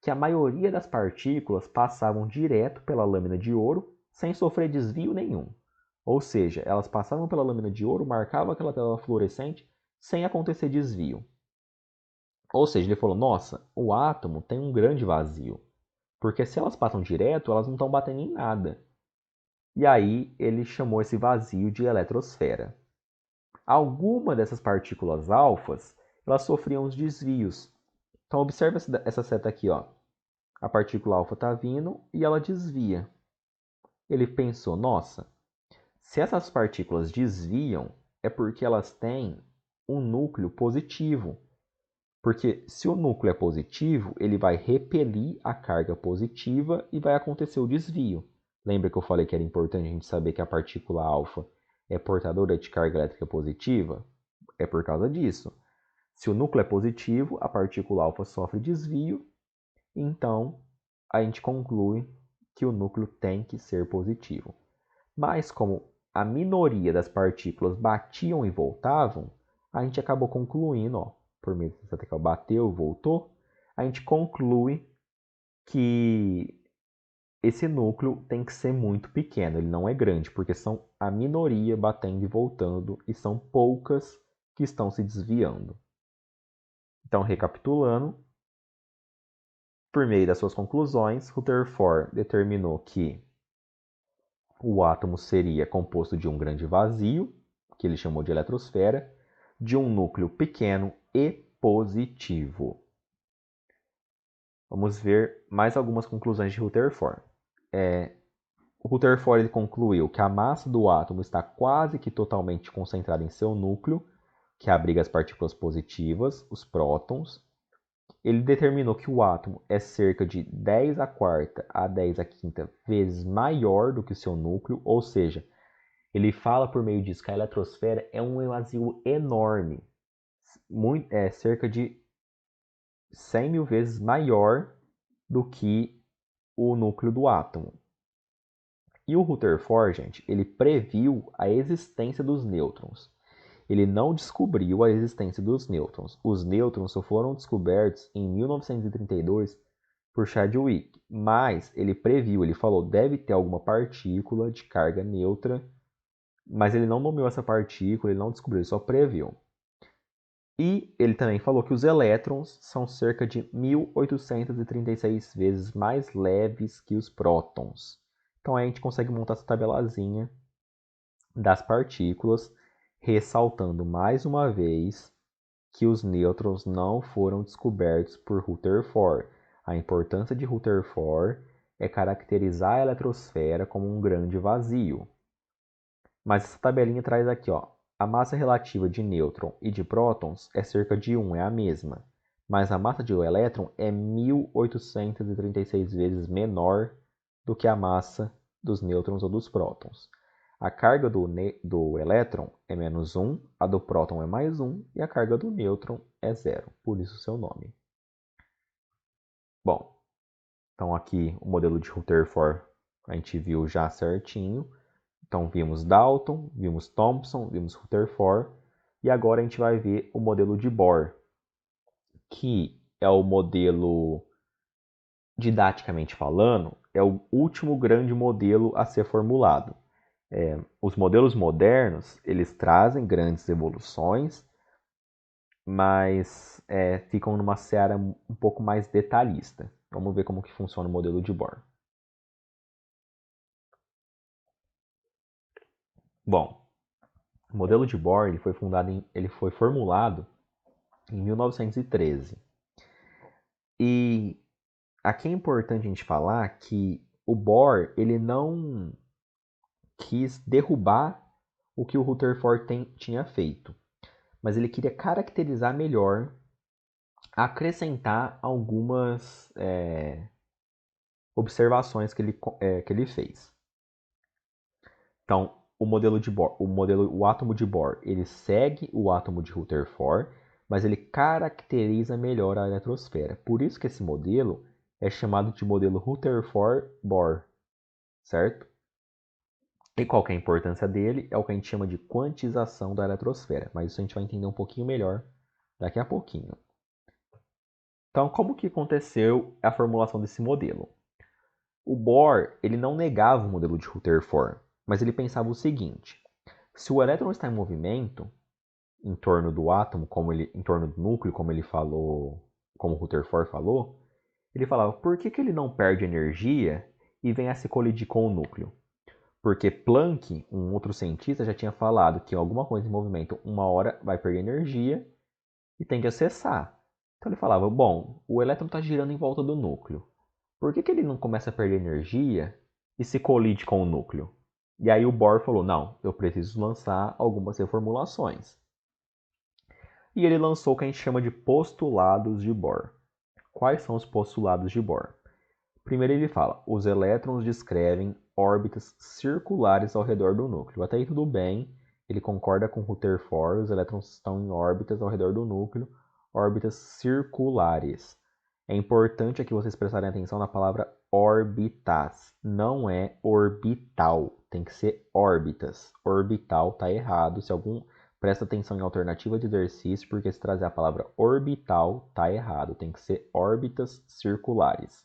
que a maioria das partículas passavam direto pela lâmina de ouro sem sofrer desvio nenhum. Ou seja, elas passavam pela lâmina de ouro, marcavam aquela tela fluorescente sem acontecer desvio. Ou seja, ele falou, nossa, o átomo tem um grande vazio, porque se elas passam direto, elas não estão batendo em nada. E aí ele chamou esse vazio de eletrosfera. Alguma dessas partículas alfas, elas sofriam os desvios. Então observe essa seta aqui, ó. A partícula alfa está vindo e ela desvia. Ele pensou, nossa, se essas partículas desviam, é porque elas têm um núcleo positivo. Porque se o núcleo é positivo, ele vai repelir a carga positiva e vai acontecer o desvio. Lembra que eu falei que era importante a gente saber que a partícula alfa é portadora de carga elétrica positiva? É por causa disso. Se o núcleo é positivo, a partícula alfa sofre desvio Então, a gente conclui que o núcleo tem que ser positivo. Mas como a minoria das partículas batiam e voltavam, a gente acabou concluindo, ó, por meio dessa tecla bateu, voltou, a gente conclui que esse núcleo tem que ser muito pequeno, ele não é grande, porque são a minoria batendo e voltando e são poucas que estão se desviando. Então, recapitulando, por meio das suas conclusões, Rutherford determinou que o átomo seria composto de um grande vazio, que ele chamou de eletrosfera, de um núcleo pequeno e positivo. Vamos ver mais algumas conclusões de Rutherford. O Rutherford ele concluiu que a massa do átomo está quase que totalmente concentrada em seu núcleo, que abriga as partículas positivas, os prótons. Ele determinou que o átomo é cerca de 10 a quarta a 10 a quinta vezes maior do que o seu núcleo, ou seja, ele fala por meio disso que a eletrosfera é um vazio enorme, cerca de 100 mil vezes maior do que o núcleo do átomo. E o Rutherford, gente, ele previu a existência dos nêutrons. Ele não descobriu a existência dos nêutrons. Os nêutrons só foram descobertos em 1932 por Chadwick, mas ele previu, ele falou, deve ter alguma partícula de carga neutra, mas ele não nomeou essa partícula, ele não descobriu, ele só previu. E ele também falou que os elétrons são cerca de 1836 vezes mais leves que os prótons. Então aí a gente consegue montar essa tabelazinha das partículas, ressaltando mais uma vez que os nêutrons não foram descobertos por Rutherford. A importância de Rutherford é caracterizar a eletrosfera como um grande vazio. Mas essa tabelinha traz aqui, ó, a massa relativa de nêutron e de prótons é cerca de 1, é a mesma. Mas a massa de um elétron é 1836 vezes menor do que a massa dos nêutrons ou dos prótons. A carga do elétron é menos 1, a do próton é mais 1 e a carga do nêutron é 0, por isso o seu nome. Bom, então aqui o modelo de Rutherford a gente viu já certinho. Então vimos Dalton, vimos Thomson, vimos Rutherford e agora a gente vai ver o modelo de Bohr, que é o modelo, didaticamente falando, é o último grande modelo a ser formulado. Os modelos modernos, eles trazem grandes evoluções, mas ficam numa seara um pouco mais detalhista. Vamos ver como que funciona o modelo de Bohr. Bom, o modelo de Bohr ele foi formulado em 1913. E aqui é importante a gente falar que o Bohr ele não quis derrubar o que o Rutherford tinha feito, mas ele queria caracterizar melhor, acrescentar algumas observações que ele fez. Então, o modelo de Bohr, o átomo de Bohr, ele segue o átomo de Rutherford, mas ele caracteriza melhor a eletrosfera. Por isso que esse modelo é chamado de modelo Rutherford-Bohr, certo? E qual que é a importância dele? É o que a gente chama de quantização da eletrosfera, mas isso a gente vai entender um pouquinho melhor daqui a pouquinho. Então, como que aconteceu a formulação desse modelo? O Bohr, ele não negava o modelo de Rutherford, mas ele pensava o seguinte: se o elétron está em movimento em torno do átomo, em torno do núcleo, como ele falou, como Rutherford falou, ele falava, por que ele não perde energia e vem a se colidir com o núcleo? Porque Planck, um outro cientista, já tinha falado que alguma coisa em movimento, uma hora vai perder energia e tem que cessar. Então ele falava, bom, o elétron está girando em volta do núcleo. Por que ele não começa a perder energia e se colide com o núcleo? E aí o Bohr falou, não, eu preciso lançar algumas reformulações. E ele lançou o que a gente chama de postulados de Bohr. Quais são os postulados de Bohr? Primeiro ele fala, os elétrons descrevem órbitas circulares ao redor do núcleo. Até aí tudo bem, ele concorda com Rutherford, os elétrons estão em órbitas ao redor do núcleo, órbitas circulares. É importante aqui vocês prestarem atenção na palavra órbitas. Não é orbital, tem que ser órbitas. Orbital tá errado. Se algum presta atenção em alternativa de exercício, porque se trazer a palavra orbital tá errado, tem que ser órbitas circulares.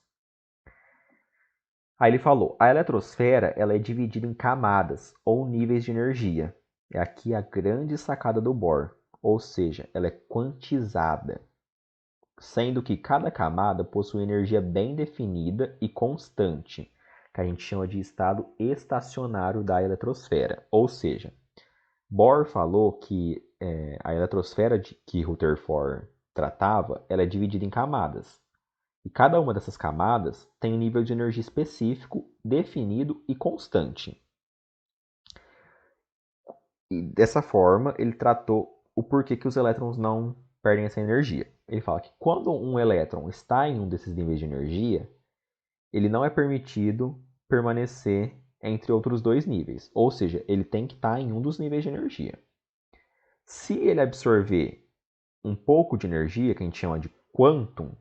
Aí ele falou: a eletrosfera ela é dividida em camadas ou níveis de energia. É aqui a grande sacada do Bohr, ou seja, ela é quantizada, sendo que cada camada possui energia bem definida e constante, que a gente chama de estado estacionário da eletrosfera. Ou seja, Bohr falou que a eletrosfera que Rutherford tratava, ela é dividida em camadas. E cada uma dessas camadas tem um nível de energia específico, definido e constante. E dessa forma, ele tratou o porquê que os elétrons não perdem essa energia. Ele fala que quando um elétron está em um desses níveis de energia, ele não é permitido permanecer entre outros dois níveis. Ou seja, ele tem que estar em um dos níveis de energia. Se ele absorver um pouco de energia, que a gente chama de quantum,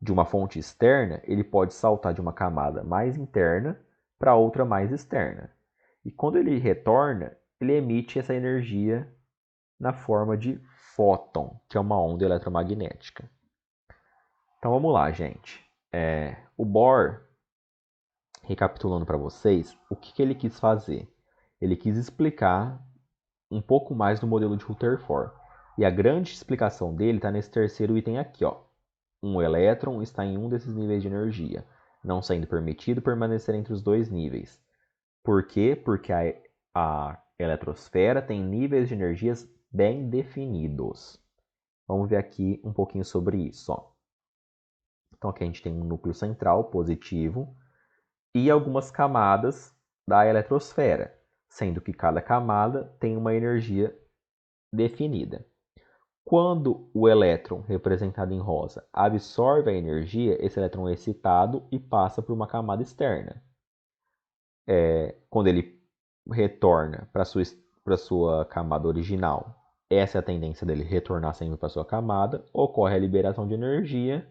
de uma fonte externa, ele pode saltar de uma camada mais interna para outra mais externa. E quando ele retorna, ele emite essa energia na forma de fóton, que é uma onda eletromagnética. Então vamos lá, gente. O Bohr, recapitulando para vocês, o que ele quis fazer? Ele quis explicar um pouco mais do modelo de Rutherford. E a grande explicação dele está nesse terceiro item aqui, ó. Um elétron está em um desses níveis de energia, não sendo permitido permanecer entre os dois níveis. Por quê? Porque a eletrosfera tem níveis de energias bem definidos. Vamos ver aqui um pouquinho sobre isso. Ó. Então aqui a gente tem um núcleo central positivo e algumas camadas da eletrosfera, sendo que cada camada tem uma energia definida. Quando o elétron, representado em rosa, absorve a energia, esse elétron é excitado e passa por uma camada externa. Quando ele retorna para a sua camada original, essa é a tendência dele retornar sempre para a sua camada, ocorre a liberação de energia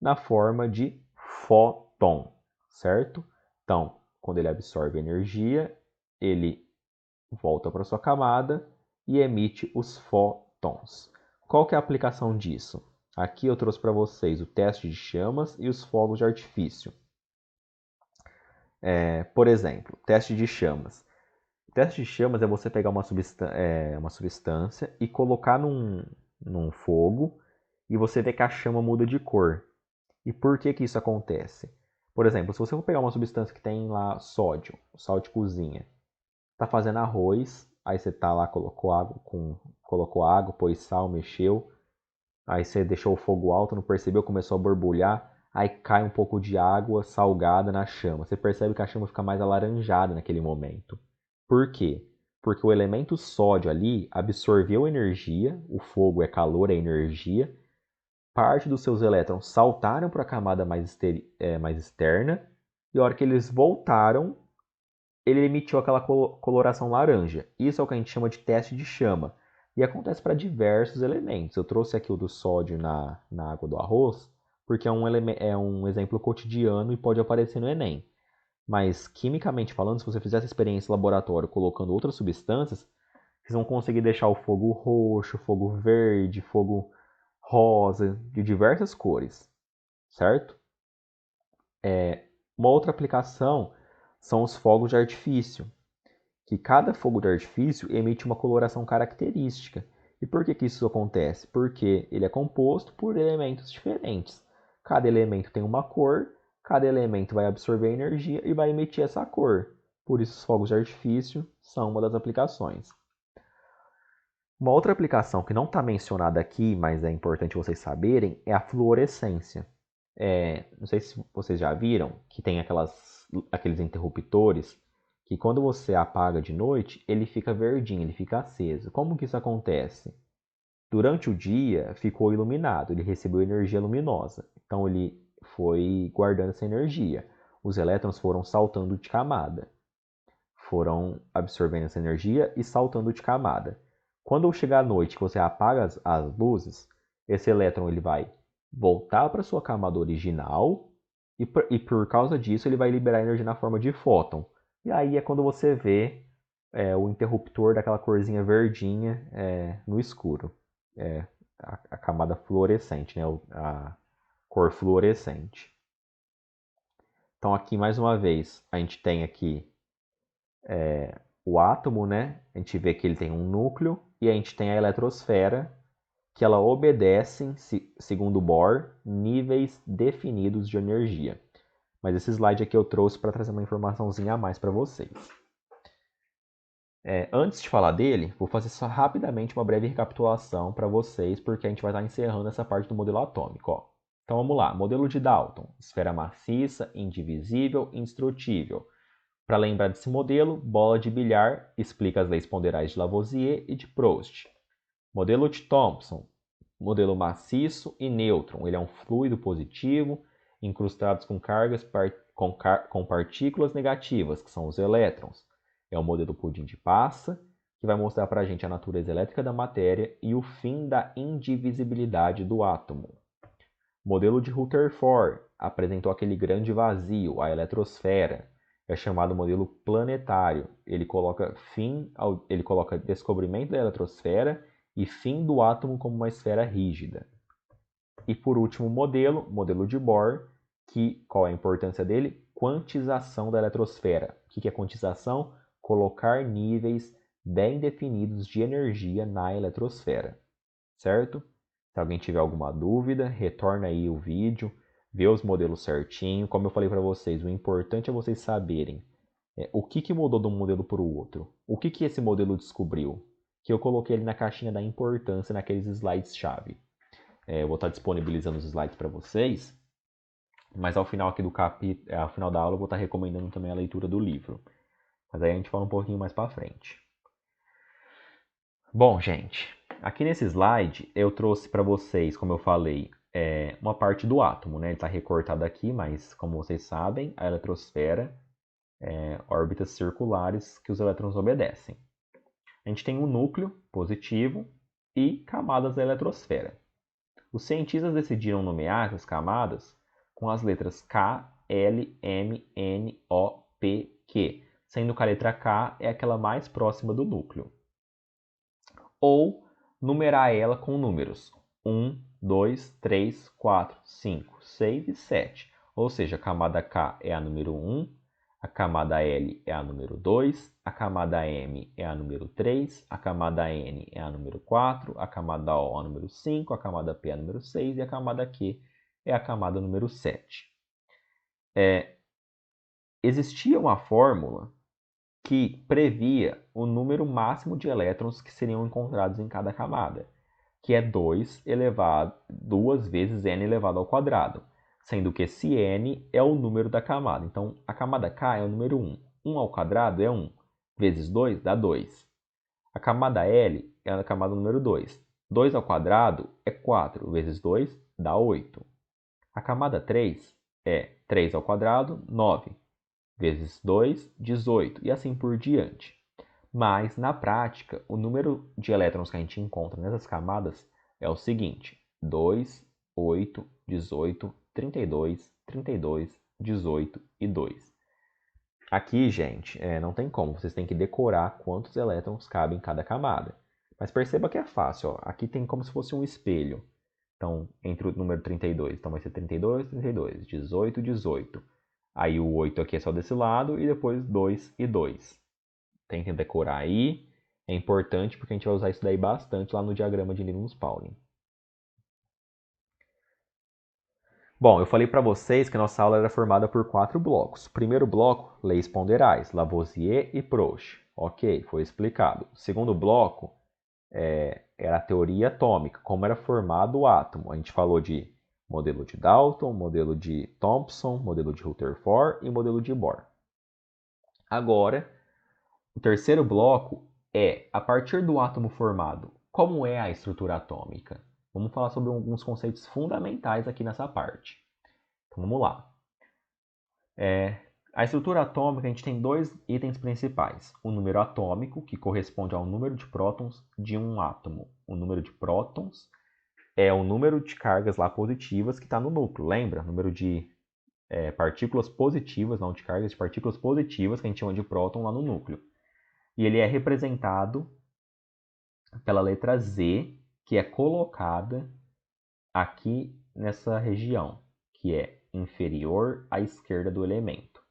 na forma de fóton, certo? Então, quando ele absorve energia, ele volta para sua camada e emite os fótons. Qual que é a aplicação disso? Aqui eu trouxe para vocês o teste de chamas e os fogos de artifício. Por exemplo, teste de chamas. O teste de chamas é você pegar uma substância e colocar num fogo e você vê que a chama muda de cor. E por que que isso acontece? Por exemplo, se você for pegar uma substância que tem lá sódio, sal de cozinha, tá fazendo arroz, aí você tá lá, colocou água, pôs sal, mexeu, aí você deixou o fogo alto, não percebeu, começou a borbulhar, aí cai um pouco de água salgada na chama. Você percebe que a chama fica mais alaranjada naquele momento. Por quê? Porque o elemento sódio ali absorveu energia, o fogo é calor, é energia, parte dos seus elétrons saltaram para a camada mais externa, e a hora que eles voltaram, ele emitiu aquela coloração laranja. Isso é o que a gente chama de teste de chama. E acontece para diversos elementos. Eu trouxe aqui o do sódio na água do arroz, porque é um exemplo cotidiano e pode aparecer no Enem. Mas, quimicamente falando, se você fizer essa experiência em laboratório colocando outras substâncias, vocês vão conseguir deixar o fogo roxo, fogo verde, fogo rosa, de diversas cores, certo? Uma outra aplicação são os fogos de artifício, que cada fogo de artifício emite uma coloração característica. E por que isso acontece? Porque ele é composto por elementos diferentes. Cada elemento tem uma cor, cada elemento vai absorver energia e vai emitir essa cor. Por isso, os fogos de artifício são uma das aplicações. Uma outra aplicação que não está mencionada aqui, mas é importante vocês saberem, é a fluorescência. Não sei se vocês já viram que tem aqueles interruptores que quando você apaga de noite, ele fica verdinho, ele fica aceso. Como que isso acontece? Durante o dia ficou iluminado, ele recebeu energia luminosa. Então ele foi guardando essa energia. Os elétrons foram saltando de camada. Foram absorvendo essa energia e saltando de camada. Quando chegar à noite que você apaga as luzes, esse elétron ele vai voltar para sua camada original e por causa disso ele vai liberar energia na forma de fóton. E aí é quando você vê o interruptor daquela corzinha verdinha no escuro. A camada fluorescente, né? A cor fluorescente. Então aqui mais uma vez a gente tem aqui o átomo, né? A gente vê que ele tem um núcleo e a gente tem a eletrosfera, que ela obedece, segundo Bohr, níveis definidos de energia. Mas esse slide aqui eu trouxe para trazer uma informaçãozinha a mais para vocês. Antes de falar dele, vou fazer só rapidamente uma breve recapitulação para vocês, porque a gente vai estar encerrando essa parte do modelo atômico. Ó. Então vamos lá, modelo de Dalton, esfera maciça, indivisível, indestrutível. Para lembrar desse modelo, bola de bilhar explica as leis ponderais de Lavoisier e de Proust. Modelo de Thomson, modelo maciço e nêutron. Ele é um fluido positivo, incrustado com cargas com partículas negativas, que são os elétrons. É o modelo pudim de passa, que vai mostrar para a gente a natureza elétrica da matéria e o fim da indivisibilidade do átomo. Modelo de Rutherford apresentou aquele grande vazio, a eletrosfera. É chamado modelo planetário. Ele coloca descobrimento da eletrosfera e fim do átomo como uma esfera rígida. E por último modelo de Bohr, que qual é a importância dele? Quantização da eletrosfera. O que é quantização? Colocar níveis bem definidos de energia na eletrosfera, certo? Se alguém tiver alguma dúvida, retorna aí o vídeo, vê os modelos certinho. Como eu falei para vocês, o importante é vocês saberem o que mudou de um modelo para o outro. O que esse modelo descobriu? Que eu coloquei ele na caixinha da importância, naqueles slides-chave. Eu vou estar disponibilizando os slides para vocês, mas ao final aqui ao final da aula eu vou estar recomendando também a leitura do livro. Mas aí a gente fala um pouquinho mais para frente. Bom, gente, aqui nesse slide eu trouxe para vocês, como eu falei, uma parte do átomo, né? Ele está recortado aqui, mas como vocês sabem, a eletrosfera órbitas circulares que os elétrons obedecem. A gente tem um núcleo positivo e camadas da eletrosfera. Os cientistas decidiram nomear essas camadas com as letras K, L, M, N, O, P, Q, sendo que a letra K é aquela mais próxima do núcleo. Ou numerar ela com números 1, 2, 3, 4, 5, 6 e 7. Ou seja, a camada K é a número 1, a camada L é a número 2, a camada M é a número 3, a camada N é a número 4, a camada O é a número 5, a camada P é a número 6 e a camada Q é a camada número 7. Existia uma fórmula que previa o número máximo de elétrons que seriam encontrados em cada camada, que é 2 vezes n elevado ao quadrado, sendo que esse n é o número da camada. Então, a camada K é o número 1. 1 ao quadrado é 1, vezes 2 dá 2. A camada L é a camada número 2. 2 ao quadrado é 4, vezes 2 dá 8. A camada 3 é 3 ao quadrado, 9 vezes 2, 18, e assim por diante. Mas, na prática, o número de elétrons que a gente encontra nessas camadas é o seguinte: 2, 8, 18, 32, 32, 18 e 2. Aqui, gente, não tem como, vocês têm que decorar quantos elétrons cabem em cada camada. Mas perceba que é fácil, ó. Aqui tem como se fosse um espelho. Então, entre o número 32, então vai ser 32, 32, 18, 18. Aí o 8 aqui é só desse lado e depois 2 e 2. Tentem decorar aí. É importante porque a gente vai usar isso daí bastante lá no diagrama de Linus-Pauling. Bom, eu falei para vocês que a nossa aula era formada por 4 blocos. O primeiro bloco, leis ponderais, Lavoisier e Proust. Ok, foi explicado. O segundo bloco era a teoria atômica, como era formado o átomo. A gente falou de modelo de Dalton, modelo de Thomson, modelo de Rutherford e modelo de Bohr. Agora, o terceiro bloco a partir do átomo formado, como é a estrutura atômica? Vamos falar sobre alguns conceitos fundamentais aqui nessa parte. Então vamos lá. A estrutura atômica, a gente tem dois itens principais. O número atômico, que corresponde ao número de prótons de um átomo. O número de prótons é o número de cargas lá positivas que está no núcleo. Lembra? Número de partículas positivas, não de cargas, de partículas positivas que a gente chama de próton lá no núcleo. E ele é representado pela letra Z, que é colocada aqui nessa região, que é inferior à esquerda do elemento.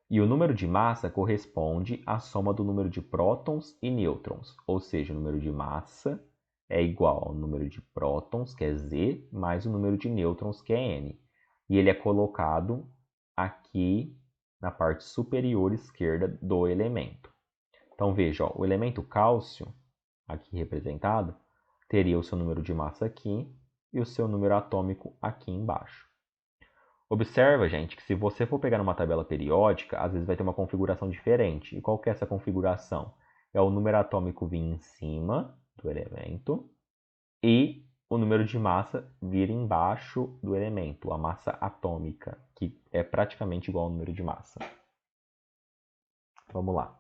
E o número de massa corresponde à soma do número de prótons e nêutrons, ou seja, o número de massa é igual ao número de prótons, que é Z, mais o número de nêutrons, que é N. E ele é colocado aqui na parte superior esquerda do elemento. Então veja, ó, o elemento cálcio, aqui representado, teria o seu número de massa aqui e o seu número atômico aqui embaixo. Observa, gente, que se você for pegar uma tabela periódica, às vezes vai ter uma configuração diferente. E qual que é essa configuração? É o número atômico vir em cima do elemento e o número de massa vir embaixo do elemento, a massa atômica, que é praticamente igual ao número de massa. Vamos lá.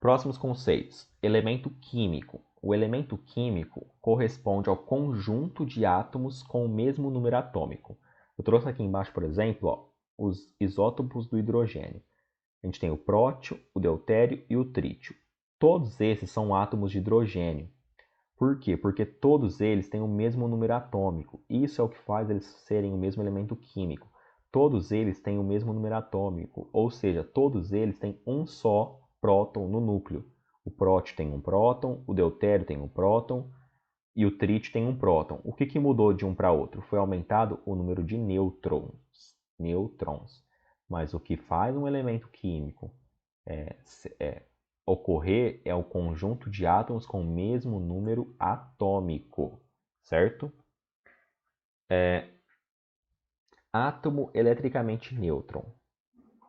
Próximos conceitos. Elemento químico. O elemento químico corresponde ao conjunto de átomos com o mesmo número atômico. Eu trouxe aqui embaixo, por exemplo, ó, os isótopos do hidrogênio. A gente tem o prótio, o deutério e o trítio. Todos esses são átomos de hidrogênio. Por quê? Porque todos eles têm o mesmo número atômico. Isso é o que faz eles serem o mesmo elemento químico. Todos eles têm o mesmo número atômico, ou seja, todos eles têm um só próton no núcleo. O prótio tem um próton, o deutério tem um próton e o trítio tem um próton. O que mudou de um para outro? Foi aumentado o número de nêutrons. Mas o que faz um elemento químico ocorrer é o conjunto de átomos com o mesmo número atômico, certo? Átomo eletricamente nêutron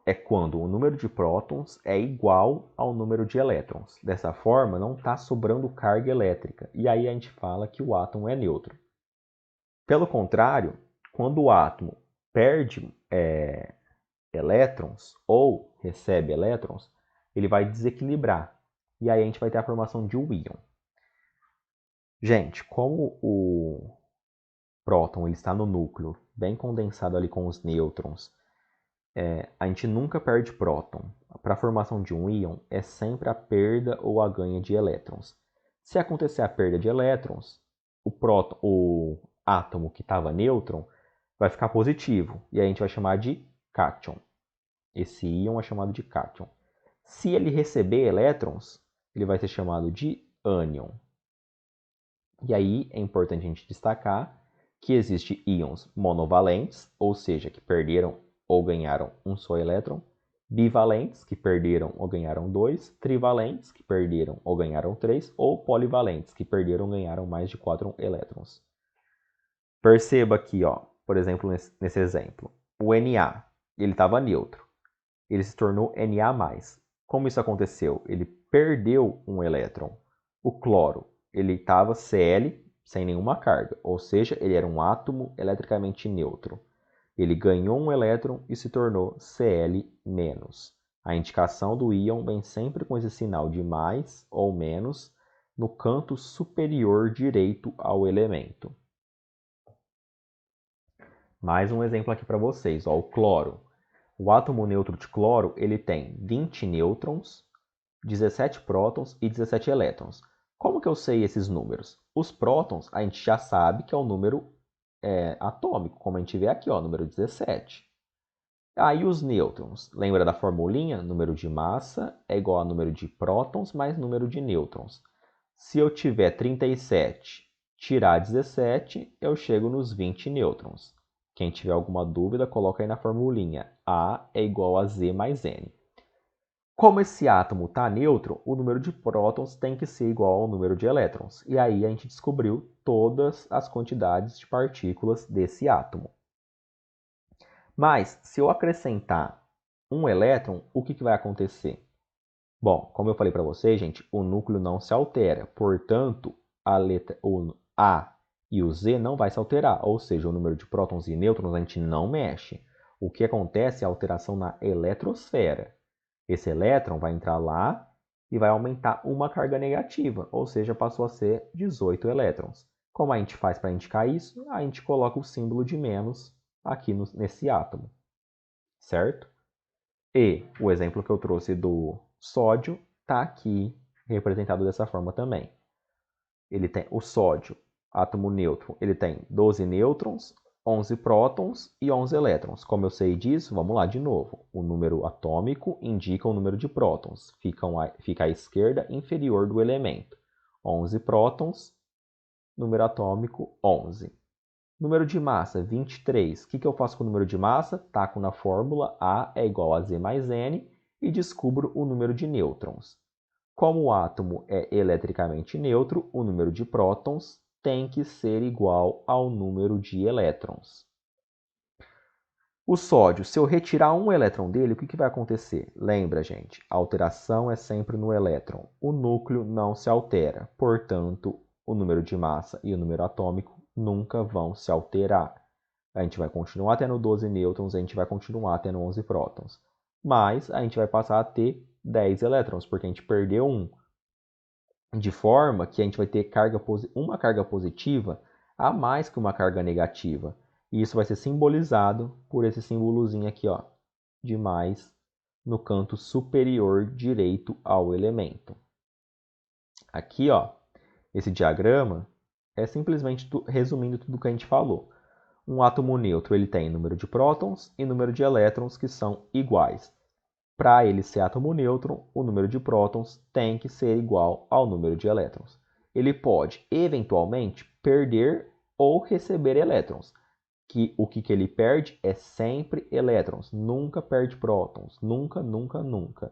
é quando o número de prótons é igual ao número de elétrons. Dessa forma, não está sobrando carga elétrica. E aí a gente fala que o átomo é neutro. Pelo contrário, quando o átomo perde elétrons ou recebe elétrons, ele vai desequilibrar. E aí a gente vai ter a formação de um íon. Gente, como o próton ele está no núcleo, bem condensado ali com os nêutrons, a gente nunca perde próton. Para a formação de um íon, é sempre a perda ou a ganha de elétrons. Se acontecer a perda de elétrons, o átomo que estava nêutron vai ficar positivo, e a gente vai chamar de cátion. Esse íon é chamado de cátion. Se ele receber elétrons, ele vai ser chamado de ânion. E aí é importante a gente destacar que existem íons monovalentes, ou seja, que perderam ou ganharam um só elétron, bivalentes, que perderam ou ganharam dois, trivalentes, que perderam ou ganharam três, ou polivalentes, que perderam ou ganharam mais de 4 elétrons. Perceba aqui, ó, por exemplo, nesse exemplo, o Na, ele estava neutro, ele se tornou Na+. Como isso aconteceu? Ele perdeu um elétron. O cloro, ele estava Cl sem nenhuma carga, ou seja, ele era um átomo eletricamente neutro. Ele ganhou um elétron e se tornou Cl-. A indicação do íon vem sempre com esse sinal de mais ou menos no canto superior direito ao elemento. Mais um exemplo aqui para vocês, ó, o cloro. O átomo neutro de cloro ele tem 20 nêutrons, 17 prótons e 17 elétrons. Como que eu sei esses números? Os prótons a gente já sabe que é o número atômico, como a gente vê aqui, ó, número 17. Aí os nêutrons, lembra da formulinha? Número de massa é igual a número de prótons mais número de nêutrons. Se eu tiver 37, tirar 17, eu chego nos 20 nêutrons. Quem tiver alguma dúvida, coloca aí na formulinha. A é igual a Z mais N. Como esse átomo está neutro, o número de prótons tem que ser igual ao número de elétrons. E aí a gente descobriu todas as quantidades de partículas desse átomo. Mas, se eu acrescentar um elétron, o que vai acontecer? Bom, como eu falei para vocês, gente, o núcleo não se altera. Portanto, o A e o Z não vai se alterar. Ou seja, o número de prótons e nêutrons a gente não mexe. O que acontece é a alteração na eletrosfera. Esse elétron vai entrar lá e vai aumentar uma carga negativa, ou seja, passou a ser 18 elétrons. Como a gente faz para indicar isso? A gente coloca o símbolo de menos aqui nesse átomo, certo? E o exemplo que eu trouxe do sódio está aqui representado dessa forma também. Ele tem o sódio, átomo neutro, ele tem 12 nêutrons, 11 prótons e 11 elétrons. Como eu sei disso, vamos lá de novo. O número atômico indica o número de prótons. Fica à esquerda inferior do elemento. 11 prótons, número atômico 11. Número de massa, 23. O que eu faço com o número de massa? Taco na fórmula A é igual a Z mais N e descubro o número de nêutrons. Como o átomo é eletricamente neutro, o número de prótons tem que ser igual ao número de elétrons. O sódio, se eu retirar um elétron dele, o que vai acontecer? Lembra, gente, a alteração é sempre no elétron. O núcleo não se altera, portanto, o número de massa e o número atômico nunca vão se alterar. A gente vai continuar tendo 12 nêutrons, a gente vai continuar tendo 11 prótons. Mas a gente vai passar a ter 10 elétrons, porque a gente perdeu um. De forma que a gente vai ter uma carga positiva a mais que uma carga negativa. E isso vai ser simbolizado por esse símbolozinho aqui, ó, de mais no canto superior direito ao elemento. Aqui, ó, esse diagrama é simplesmente resumindo tudo que a gente falou. Um átomo neutro ele tem número de prótons e número de elétrons que são iguais. Para ele ser átomo neutro, o número de prótons tem que ser igual ao número de elétrons. Ele pode, eventualmente, perder ou receber elétrons. O que ele perde é sempre elétrons, nunca perde prótons, nunca, nunca, nunca.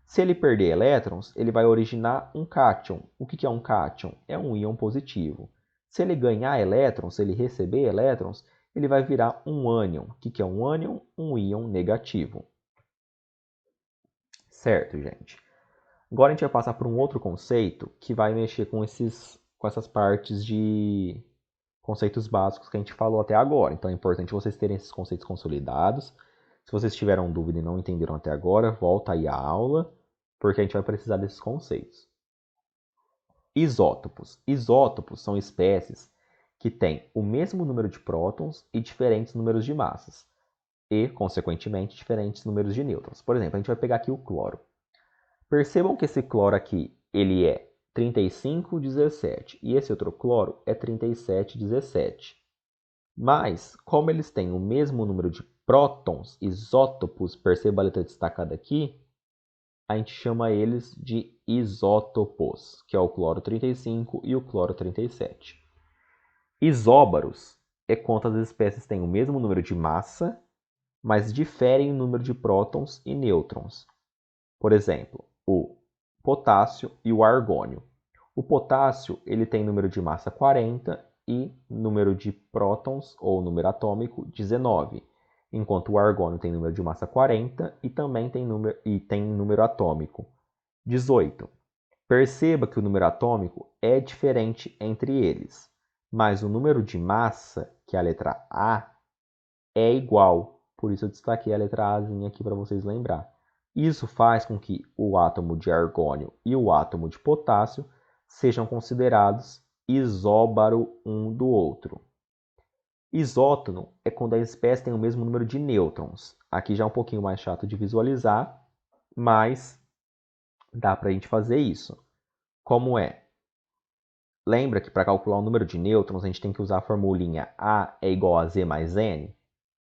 Se ele perder elétrons, ele vai originar um cátion. O que é um cátion? É um íon positivo. Se ele ganhar elétrons, se ele receber elétrons, ele vai virar um ânion. O que é um ânion? Um íon negativo. Certo, gente. Agora a gente vai passar por um outro conceito que vai mexer com essas partes de conceitos básicos que a gente falou até agora. Então é importante vocês terem esses conceitos consolidados. Se vocês tiveram dúvida e não entenderam até agora, volta aí a aula, porque a gente vai precisar desses conceitos. Isótopos. Isótopos são espécies que têm o mesmo número de prótons e diferentes números de massas, e, consequentemente, diferentes números de nêutrons. Por exemplo, a gente vai pegar aqui o cloro. Percebam que esse cloro aqui, ele é 35,17 e esse outro cloro é 37,17. Mas, como eles têm o mesmo número de prótons, isótopos, perceba a letra destacada aqui, a gente chama eles de isótopos, que é o cloro 35 e o cloro 37. Isóbaros é quando as espécies têm o mesmo número de massa, mas diferem em número de prótons e nêutrons. Por exemplo, o potássio e o argônio. O potássio ele tem número de massa 40 e número de prótons, ou número atômico, 19, enquanto o argônio tem número de massa 40 e também tem número atômico, 18. Perceba que o número atômico é diferente entre eles, mas o número de massa, que é a letra A, é igual. Por isso eu destaquei a letra Azinha aqui para vocês lembrar. Isso faz com que o átomo de argônio e o átomo de potássio sejam considerados isóbaro um do outro. Isótono é quando a espécie tem o mesmo número de nêutrons. Aqui já é um pouquinho mais chato de visualizar, mas dá para a gente fazer isso. Como é? Lembra que para calcular o número de nêutrons a gente tem que usar a formulinha A é igual a Z mais N?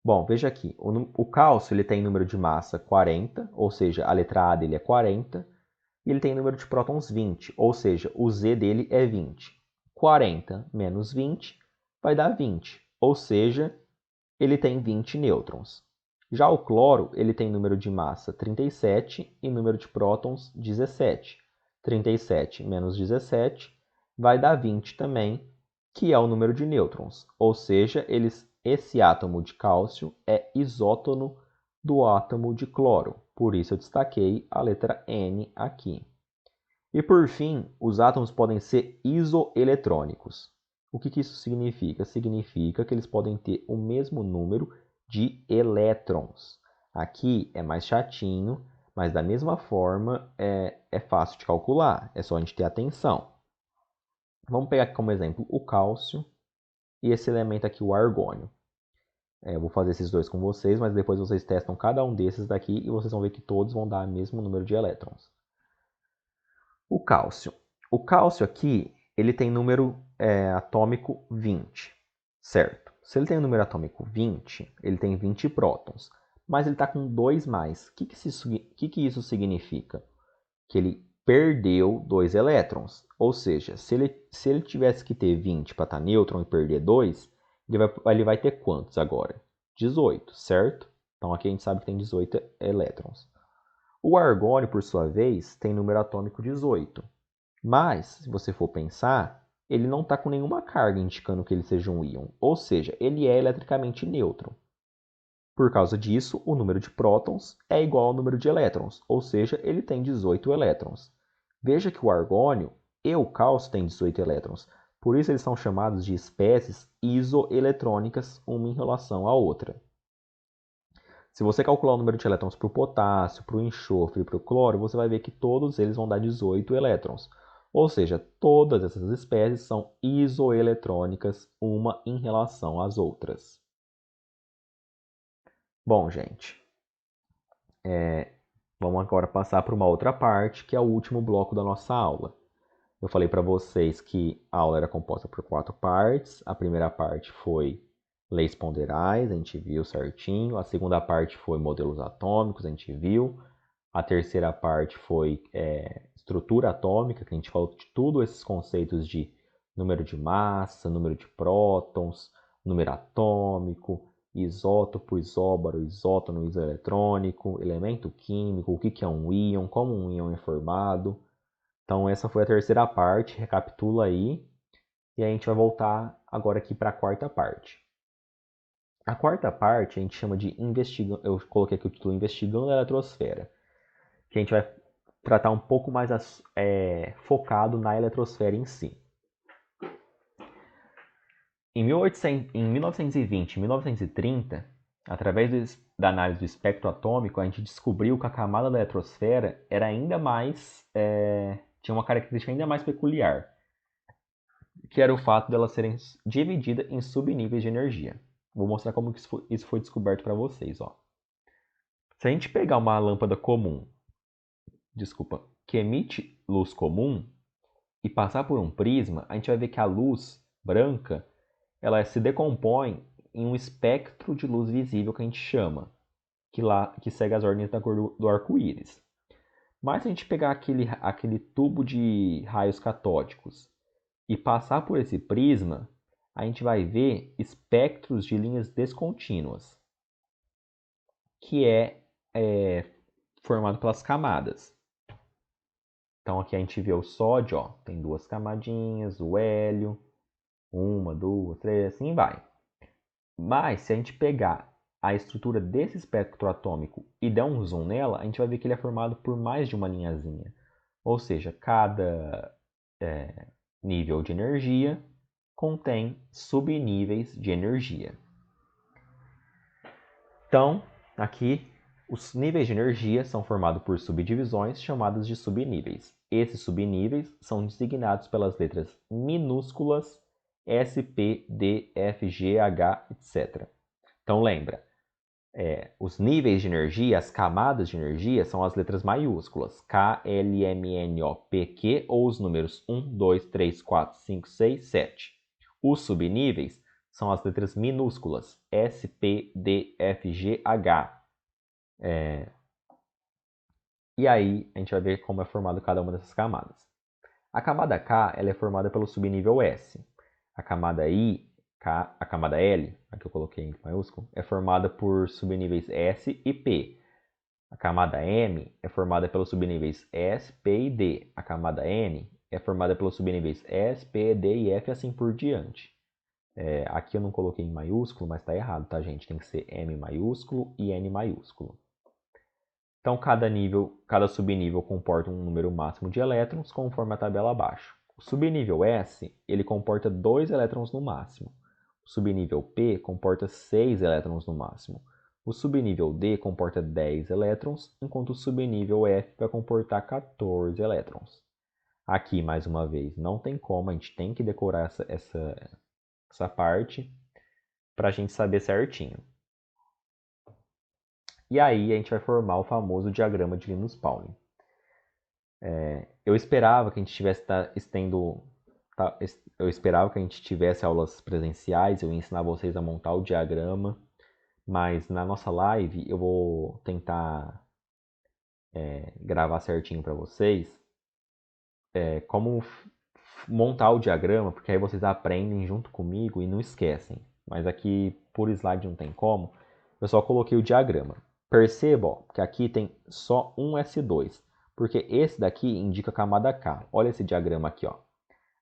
Bom, veja aqui, o cálcio ele tem número de massa 40, ou seja, a letra A dele é 40, e ele tem número de prótons 20, ou seja, o Z dele é 20. 40 menos 20 vai dar 20, ou seja, ele tem 20 nêutrons. Já o cloro, ele tem número de massa 37 e número de prótons 17. 37 menos 17 vai dar 20 também, que é o número de nêutrons, ou seja, esse átomo de cálcio é isótono do átomo de cloro, por isso eu destaquei a letra N aqui. E por fim, os átomos podem ser isoeletrônicos. O que isso significa? Significa que eles podem ter o mesmo número de elétrons. Aqui é mais chatinho, mas da mesma forma é fácil de calcular, é só a gente ter atenção. Vamos pegar aqui como exemplo o cálcio e esse elemento aqui, o argônio. Eu vou fazer esses dois com vocês, mas depois vocês testam cada um desses daqui e vocês vão ver que todos vão dar o mesmo número de elétrons. O cálcio. O cálcio aqui, ele tem número atômico 20, certo? Se ele tem o número atômico 20, ele tem 20 prótons, mas ele está com 2 mais. O que isso significa? Que ele perdeu 2 elétrons. Ou seja, se ele tivesse que ter 20 para estar nêutron e perder 2, ele vai ter quantos agora? 18, certo? Então aqui a gente sabe que tem 18 elétrons. O argônio, por sua vez, tem número atômico 18. Mas, se você for pensar, ele não está com nenhuma carga indicando que ele seja um íon. Ou seja, ele é eletricamente neutro. Por causa disso, o número de prótons é igual ao número de elétrons, ou seja, ele tem 18 elétrons. Veja que o argônio e o cálcio têm 18 elétrons, por isso eles são chamados de espécies isoeletrônicas, uma em relação à outra. Se você calcular o número de elétrons para o potássio, para o enxofre e para o cloro, você vai ver que todos eles vão dar 18 elétrons. Ou seja, todas essas espécies são isoeletrônicas, uma em relação às outras. Bom, gente, vamos agora passar para uma outra parte, que é o último bloco da nossa aula. Eu falei para vocês que a aula era composta por 4 partes. A primeira parte foi leis ponderais, a gente viu certinho. A segunda parte foi modelos atômicos, a gente viu. A terceira parte foi estrutura atômica, que a gente falou de tudo esses conceitos de número de massa, número de prótons, número atômico, isótopo, isóbaro, isótono, isoeletrônico, elemento químico, o que é um íon, como um íon é formado. Então essa foi a terceira parte, recapitula aí, e a gente vai voltar agora aqui para a quarta parte. A quarta parte a gente chama de investigando, eu coloquei aqui o título Investigando a Eletrosfera, que a gente vai tratar um pouco mais focado na eletrosfera em si. Em 1920 e 1930, através da análise do espectro atômico, a gente descobriu que a camada da eletrosfera era ainda mais tinha uma característica ainda mais peculiar, que era o fato dela serem dividida em subníveis de energia. Vou mostrar como isso foi descoberto para vocês. Ó. Se a gente pegar uma lâmpada comum, que emite luz comum, e passar por um prisma, a gente vai ver que a luz branca ela se decompõe em um espectro de luz visível que a gente chama, que segue as ordens da cor do arco-íris. Mas se a gente pegar aquele tubo de raios catódicos e passar por esse prisma, a gente vai ver espectros de linhas descontínuas, que é formado pelas camadas. Então aqui a gente vê o sódio, ó, tem 2 camadinhas, o hélio, 1, 2, 3, assim vai. Mas se a gente pegar a estrutura desse espectro atômico e der um zoom nela, a gente vai ver que ele é formado por mais de uma linhazinha. Ou seja, cada nível de energia contém subníveis de energia. Então, aqui, os níveis de energia são formados por subdivisões chamadas de subníveis. Esses subníveis são designados pelas letras minúsculas S, P, D, F, G, H, etc. Então, lembra, os níveis de energia, as camadas de energia, são as letras maiúsculas, K, L, M, N, O, P, Q, ou os números 1, 2, 3, 4, 5, 6, 7. Os subníveis são as letras minúsculas, S, P, D, F, G, H. E aí a gente vai ver como é formado cada uma dessas camadas. A camada K ela é formada pelo subnível S. A camada a camada L, a que eu coloquei em maiúsculo, é formada por subníveis S e P. A camada M é formada pelos subníveis S, P e D. A camada N é formada pelos subníveis S, P, D e F, assim por diante. Aqui eu não coloquei em maiúsculo, mas está errado, tá, gente? Tem que ser M maiúsculo e N maiúsculo. Então, cada subnível comporta um número máximo de elétrons, conforme a tabela abaixo. O subnível S, ele comporta 2 elétrons no máximo. O subnível P comporta 6 elétrons no máximo. O subnível D comporta 10 elétrons, enquanto o subnível F vai comportar 14 elétrons. Aqui, mais uma vez, não tem como, a gente tem que decorar essa parte para a gente saber certinho. E aí a gente vai formar o famoso diagrama de Linus-Pauling. Eu esperava que a gente tivesse eu esperava que a gente tivesse aulas presenciais, eu ia ensinar vocês a montar o diagrama, mas na nossa live eu vou tentar gravar certinho para vocês como montar o diagrama, porque aí vocês aprendem junto comigo e não esquecem. Mas aqui por slide não tem como, eu só coloquei o diagrama. Perceba ó, que aqui tem só um S2, porque esse daqui indica a camada K. Olha esse diagrama aqui, ó.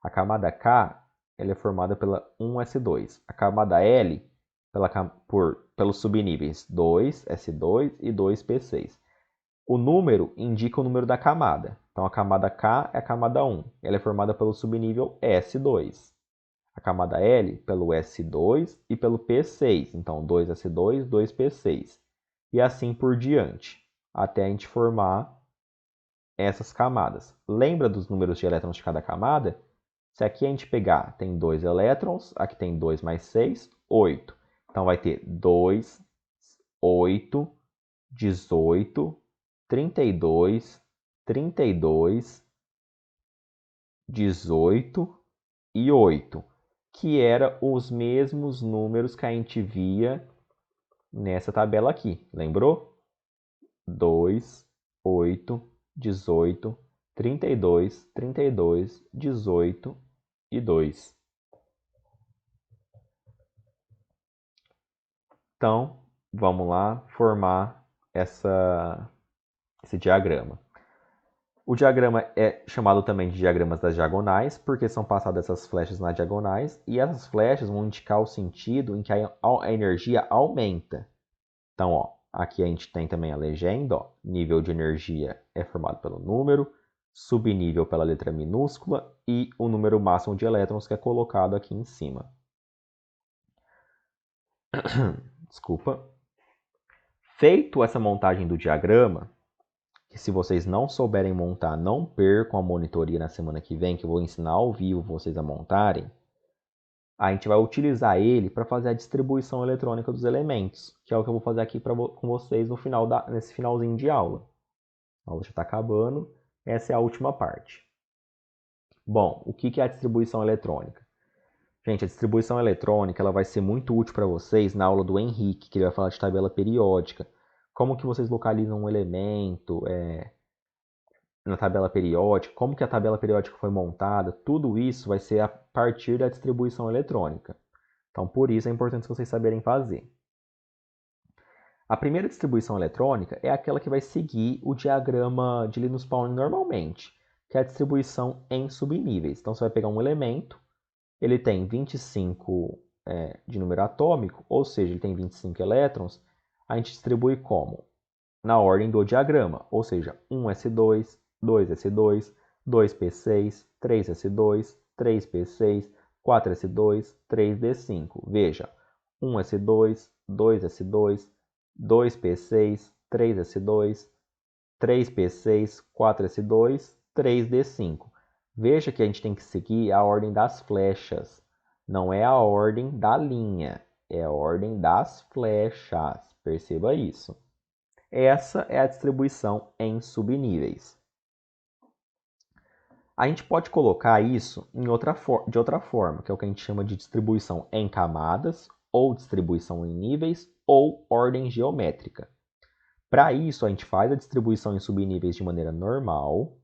A camada K ela é formada pela 1S2. A camada L pelos subníveis 2S2 e 2P6. O número indica o número da camada. Então, a camada K é a camada 1. Ela é formada pelo subnível S2. A camada L pelo S2 e pelo P6. Então, 2S2, 2P6. E assim por diante, até a gente formar essas camadas. Lembra dos números de elétrons de cada camada? Se aqui a gente pegar, tem 2 elétrons, aqui tem 2 mais 6, 8. Então, vai ter 2, 8, 18, 32, 32, 18 e 8, que eram os mesmos números que a gente via nessa tabela aqui, lembrou? 2, 8, 18, 32, 32, 18 e 2. Então, vamos lá formar esse diagrama. O diagrama é chamado também de diagramas das diagonais, porque são passadas essas flechas nas diagonais, e essas flechas vão indicar o sentido em que a energia aumenta. Então, ó, aqui a gente tem também a legenda, ó, nível de energia é formado pelo número, subnível pela letra minúscula e o número máximo de elétrons que é colocado aqui em cima. Desculpa. Feito essa montagem do diagrama, que se vocês não souberem montar, não percam a monitoria na semana que vem, que eu vou ensinar ao vivo vocês a montarem. A gente vai utilizar ele para fazer a distribuição eletrônica dos elementos, que é o que eu vou fazer aqui com vocês no nesse finalzinho de aula. A aula já está acabando, essa é a última parte. Bom, o que é a distribuição eletrônica? Gente, a distribuição eletrônica ela vai ser muito útil para vocês na aula do Henrique, que ele vai falar de tabela periódica. Como que vocês localizam um elemento, na tabela periódica, como que a tabela periódica foi montada, tudo isso vai ser a partir da distribuição eletrônica. Então, por isso é importante vocês saberem fazer. A primeira distribuição eletrônica é aquela que vai seguir o diagrama de Linus-Pauling normalmente, que é a distribuição em subníveis. Então, você vai pegar um elemento, ele tem 25 de número atômico, ou seja, ele tem 25 elétrons, a gente distribui como? Na ordem do diagrama, ou seja, 1s2, 2s2, 2p6, 3s2, 3p6, 4s2, 3d5. Veja, 1s2, 2s2, 2p6, 3s2, 3p6, 4s2, 3d5. Veja que a gente tem que seguir a ordem das flechas. Não é a ordem da linha, é a ordem das flechas. Perceba isso. Essa é a distribuição em subníveis. A gente pode colocar isso de outra forma, que é o que a gente chama de distribuição em camadas, ou distribuição em níveis, ou ordem geométrica. Para isso, a gente faz a distribuição em subníveis de maneira normal,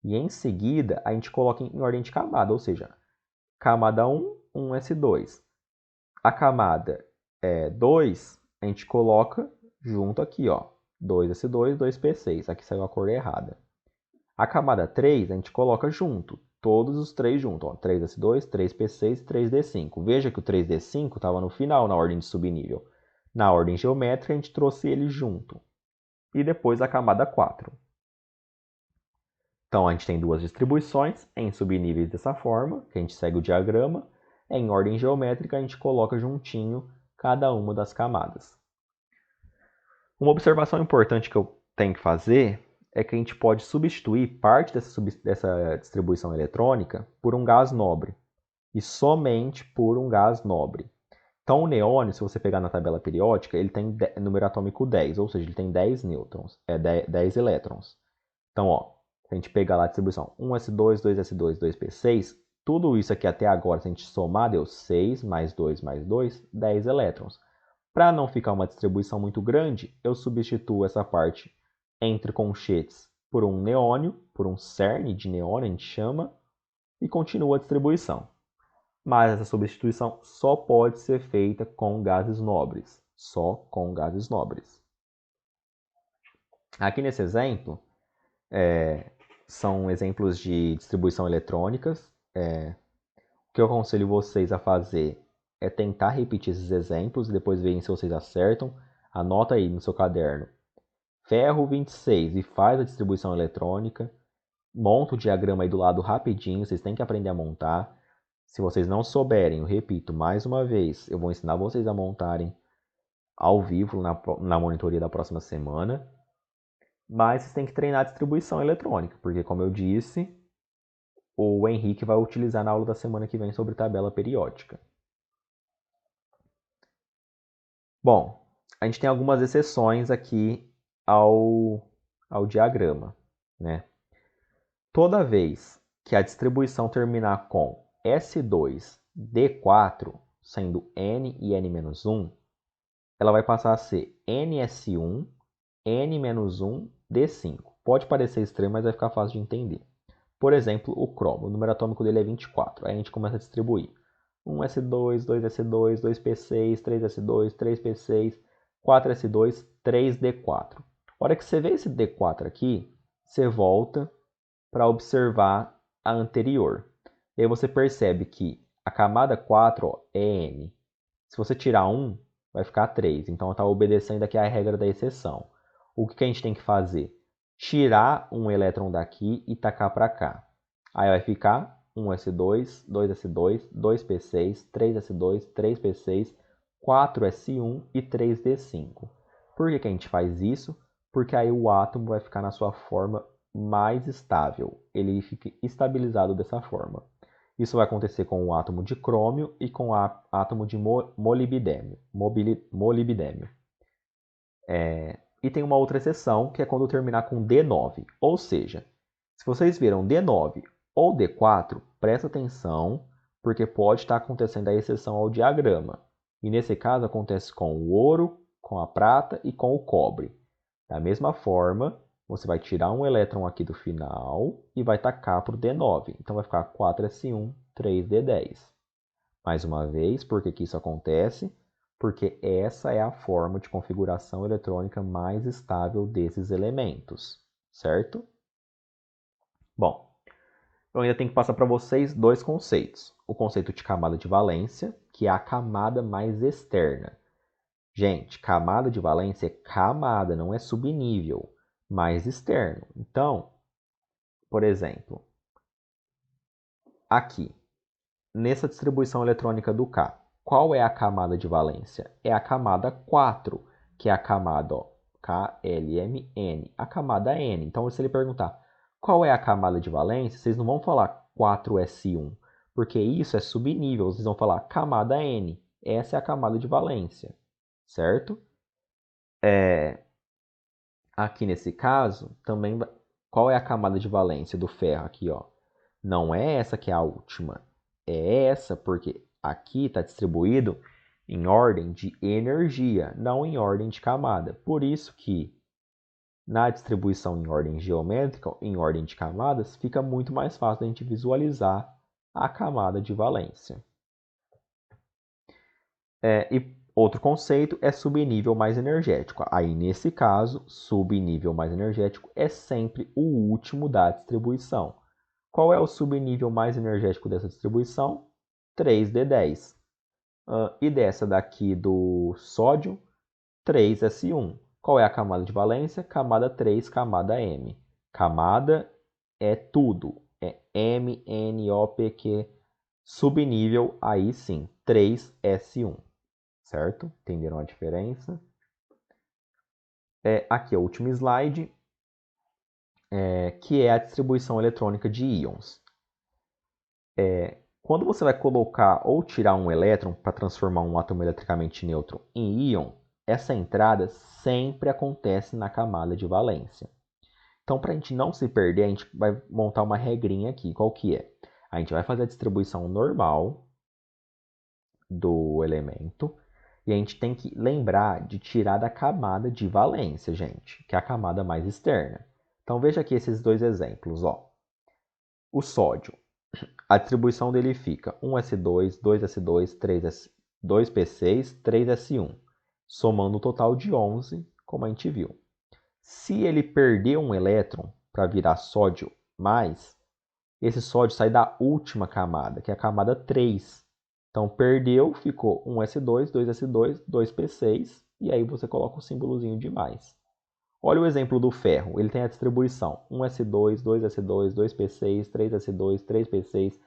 e em seguida a gente coloca em ordem de camada, ou seja, camada 1, 1s2. A camada 2, a gente coloca junto aqui, ó, 2s2, 2p6. Aqui saiu a cor errada. A camada 3 a gente coloca junto, todos os três juntos, ó, 3s2, 3p6 e 3d5. Veja que o 3d5 estava no final na ordem de subnível. Na ordem geométrica a gente trouxe ele junto. E depois a camada 4. Então a gente tem duas distribuições em subníveis dessa forma, que a gente segue o diagrama. Em ordem geométrica a gente coloca juntinho cada uma das camadas. Uma observação importante que eu tenho que fazer é que a gente pode substituir parte dessa distribuição eletrônica por um gás nobre, e somente por um gás nobre. Então, o neônio, se você pegar na tabela periódica, ele tem número atômico 10, ou seja, ele tem 10 nêutrons, 10 elétrons. Então, ó, se a gente pegar lá a distribuição 1s2, 2s2, 2p6, tudo isso aqui até agora, se a gente somar, deu 6 mais 2 mais 2, 10 elétrons. Para não ficar uma distribuição muito grande, eu substituo essa parte entre conchetes por um neônio, por um cerne de neônio, a gente chama, e continua a distribuição. Mas essa substituição só pode ser feita com gases nobres. Só com gases nobres. Aqui nesse exemplo, são exemplos de distribuição eletrônicas. O que eu aconselho vocês a fazer é tentar repetir esses exemplos e depois verem se vocês acertam. Anota aí no seu caderno ferro 26 e faz a distribuição eletrônica. Monta o diagrama aí do lado rapidinho, vocês têm que aprender a montar. Se vocês não souberem, eu repito mais uma vez, eu vou ensinar vocês a montarem ao vivo na monitoria da próxima semana. Mas vocês têm que treinar a distribuição eletrônica, porque como eu disse, o Henrique vai utilizar na aula da semana que vem sobre tabela periódica. Bom, a gente tem algumas exceções aqui ao diagrama, né? Toda vez que a distribuição terminar com S2, D4, sendo N e N-1, ela vai passar a ser NS1, N-1, D5. Pode parecer estranho, mas vai ficar fácil de entender. Por exemplo, o cromo, o número atômico dele é 24. Aí a gente começa a distribuir. 1s2, 2s2, 2p6, 3s2, 3p6, 4s2, 3d4. A hora que você vê esse d4 aqui, você volta para observar a anterior. E aí você percebe que a camada 4 ó, é N. Se você tirar 1, vai ficar 3. Então está obedecendo aqui a regra da exceção. O que a gente tem que fazer? Tirar um elétron daqui e tacar para cá. Aí vai ficar 1s2, 2s2, 2p6, 3s2, 3p6, 4s1 e 3d5. Por que a gente faz isso? Porque aí o átomo vai ficar na sua forma mais estável. Ele fica estabilizado dessa forma. Isso vai acontecer com o átomo de crômio e com o átomo de molibdênio. E tem uma outra exceção, que é quando terminar com D9. Ou seja, se vocês viram D9 ou D4, presta atenção, porque pode estar acontecendo a exceção ao diagrama. E nesse caso acontece com o ouro, com a prata e com o cobre. Da mesma forma, você vai tirar um elétron aqui do final e vai tacar para o D9. Então vai ficar 4s1, 3d10. Mais uma vez, por que isso acontece? Porque essa é a forma de configuração eletrônica mais estável desses elementos, certo? Bom, eu ainda tenho que passar para vocês dois conceitos. O conceito de camada de valência, que é a camada mais externa. Gente, camada de valência é camada, não é subnível, mais externo. Então, por exemplo, aqui, nessa distribuição eletrônica do K, qual é a camada de valência? É a camada 4, que é a camada KLMN, a camada N. Então, se ele perguntar qual é a camada de valência, vocês não vão falar 4s1, porque isso é subnível, vocês vão falar camada N. Essa é a camada de valência, certo? Aqui nesse caso, também qual é a camada de valência do ferro aqui, ó? Não é essa que é a última, é essa porque aqui está distribuído em ordem de energia, não em ordem de camada. Por isso que na distribuição em ordem geométrica, em ordem de camadas, fica muito mais fácil a gente visualizar a camada de valência. E outro conceito é subnível mais energético. Aí, nesse caso, subnível mais energético é sempre o último da distribuição. Qual é o subnível mais energético dessa distribuição? 3d10. E dessa daqui do sódio, 3s1. Qual é a camada de valência? Camada 3, camada M. Camada é tudo. É M, N, O, P, Q. Subnível, aí sim, 3s1. Certo? Entenderam a diferença? Aqui é o último slide. que é a distribuição eletrônica de íons. Quando você vai colocar ou tirar um elétron para transformar um átomo eletricamente neutro em íon, essa entrada sempre acontece na camada de valência. Então, para a gente não se perder, a gente vai montar uma regrinha aqui. Qual que é? A gente vai fazer a distribuição normal do elemento e a gente tem que lembrar de tirar da camada de valência, gente, que é a camada mais externa. Então, veja aqui esses dois exemplos. Ó. O sódio, a distribuição dele fica 1s2, 2s2, 2p6, 3s1, somando um total de 11, como a gente viu. Se ele perder um elétron para virar sódio mais, esse sódio sai da última camada, que é a camada 3. Então, perdeu, ficou 1s2, 2s2, 2p6, e aí você coloca o símbolozinho de mais. Olha o exemplo do ferro, ele tem a distribuição 1s2, 2s2, 2p6, 3s2, 3p6,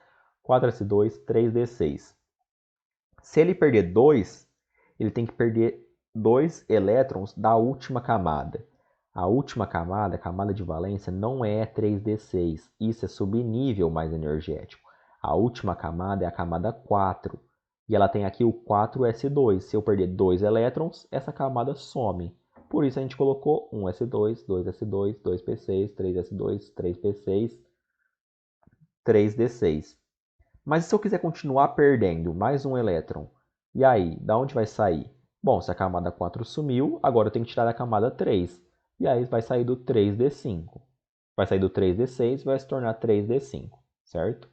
4s2, 3d6. Se ele perder 2, ele tem que perder 2 elétrons da última camada. A última camada, a camada de valência, não é 3d6. Isso é subnível mais energético. A última camada é a camada 4. E ela tem aqui o 4s2. Se eu perder 2 elétrons, essa camada some. Por isso a gente colocou 1s2, 2s2, 2p6, 3s2, 3p6, 3d6. Mas e se eu quiser continuar perdendo mais um elétron? E aí, da onde vai sair? Bom, se a camada 4 sumiu, agora eu tenho que tirar da camada 3. E aí vai sair do 3d5. Vai sair do 3d6 e vai se tornar 3d5, certo?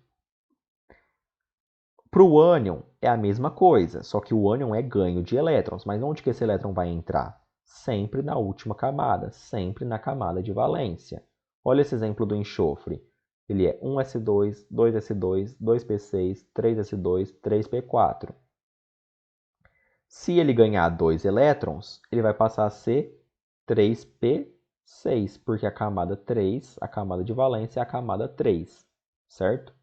Para o ânion é a mesma coisa, só que o ânion é ganho de elétrons. Mas onde que esse elétron vai entrar? Sempre na última camada, sempre na camada de valência. Olha esse exemplo do enxofre. Ele é 1s2, 2s2, 2p6, 3s2, 3p4. Se ele ganhar 2 elétrons, ele vai passar a ser 3p6, porque a camada 3, a camada de valência é a camada 3, certo?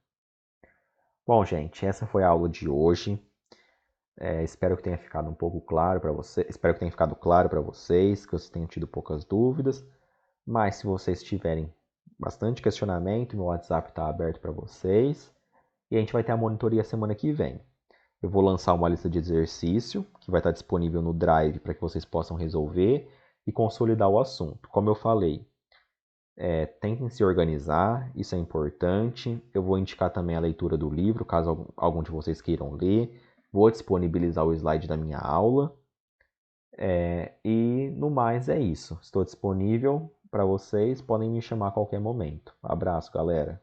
Bom, gente, essa foi a aula de hoje. Espero que tenha ficado um pouco claro para vocês. Espero que tenha ficado claro para vocês, que vocês tenham tido poucas dúvidas. Mas se vocês tiverem bastante questionamento, meu WhatsApp está aberto para vocês. E a gente vai ter a monitoria semana que vem. Eu vou lançar uma lista de exercício que vai estar disponível no Drive para que vocês possam resolver e consolidar o assunto. Como eu falei, tentem se organizar, isso é importante. Eu vou indicar também a leitura do livro, caso algum de vocês queiram ler. Vou disponibilizar o slide da minha aula. E no mais é isso. Estou disponível para vocês, podem me chamar a qualquer momento. Abraço, galera.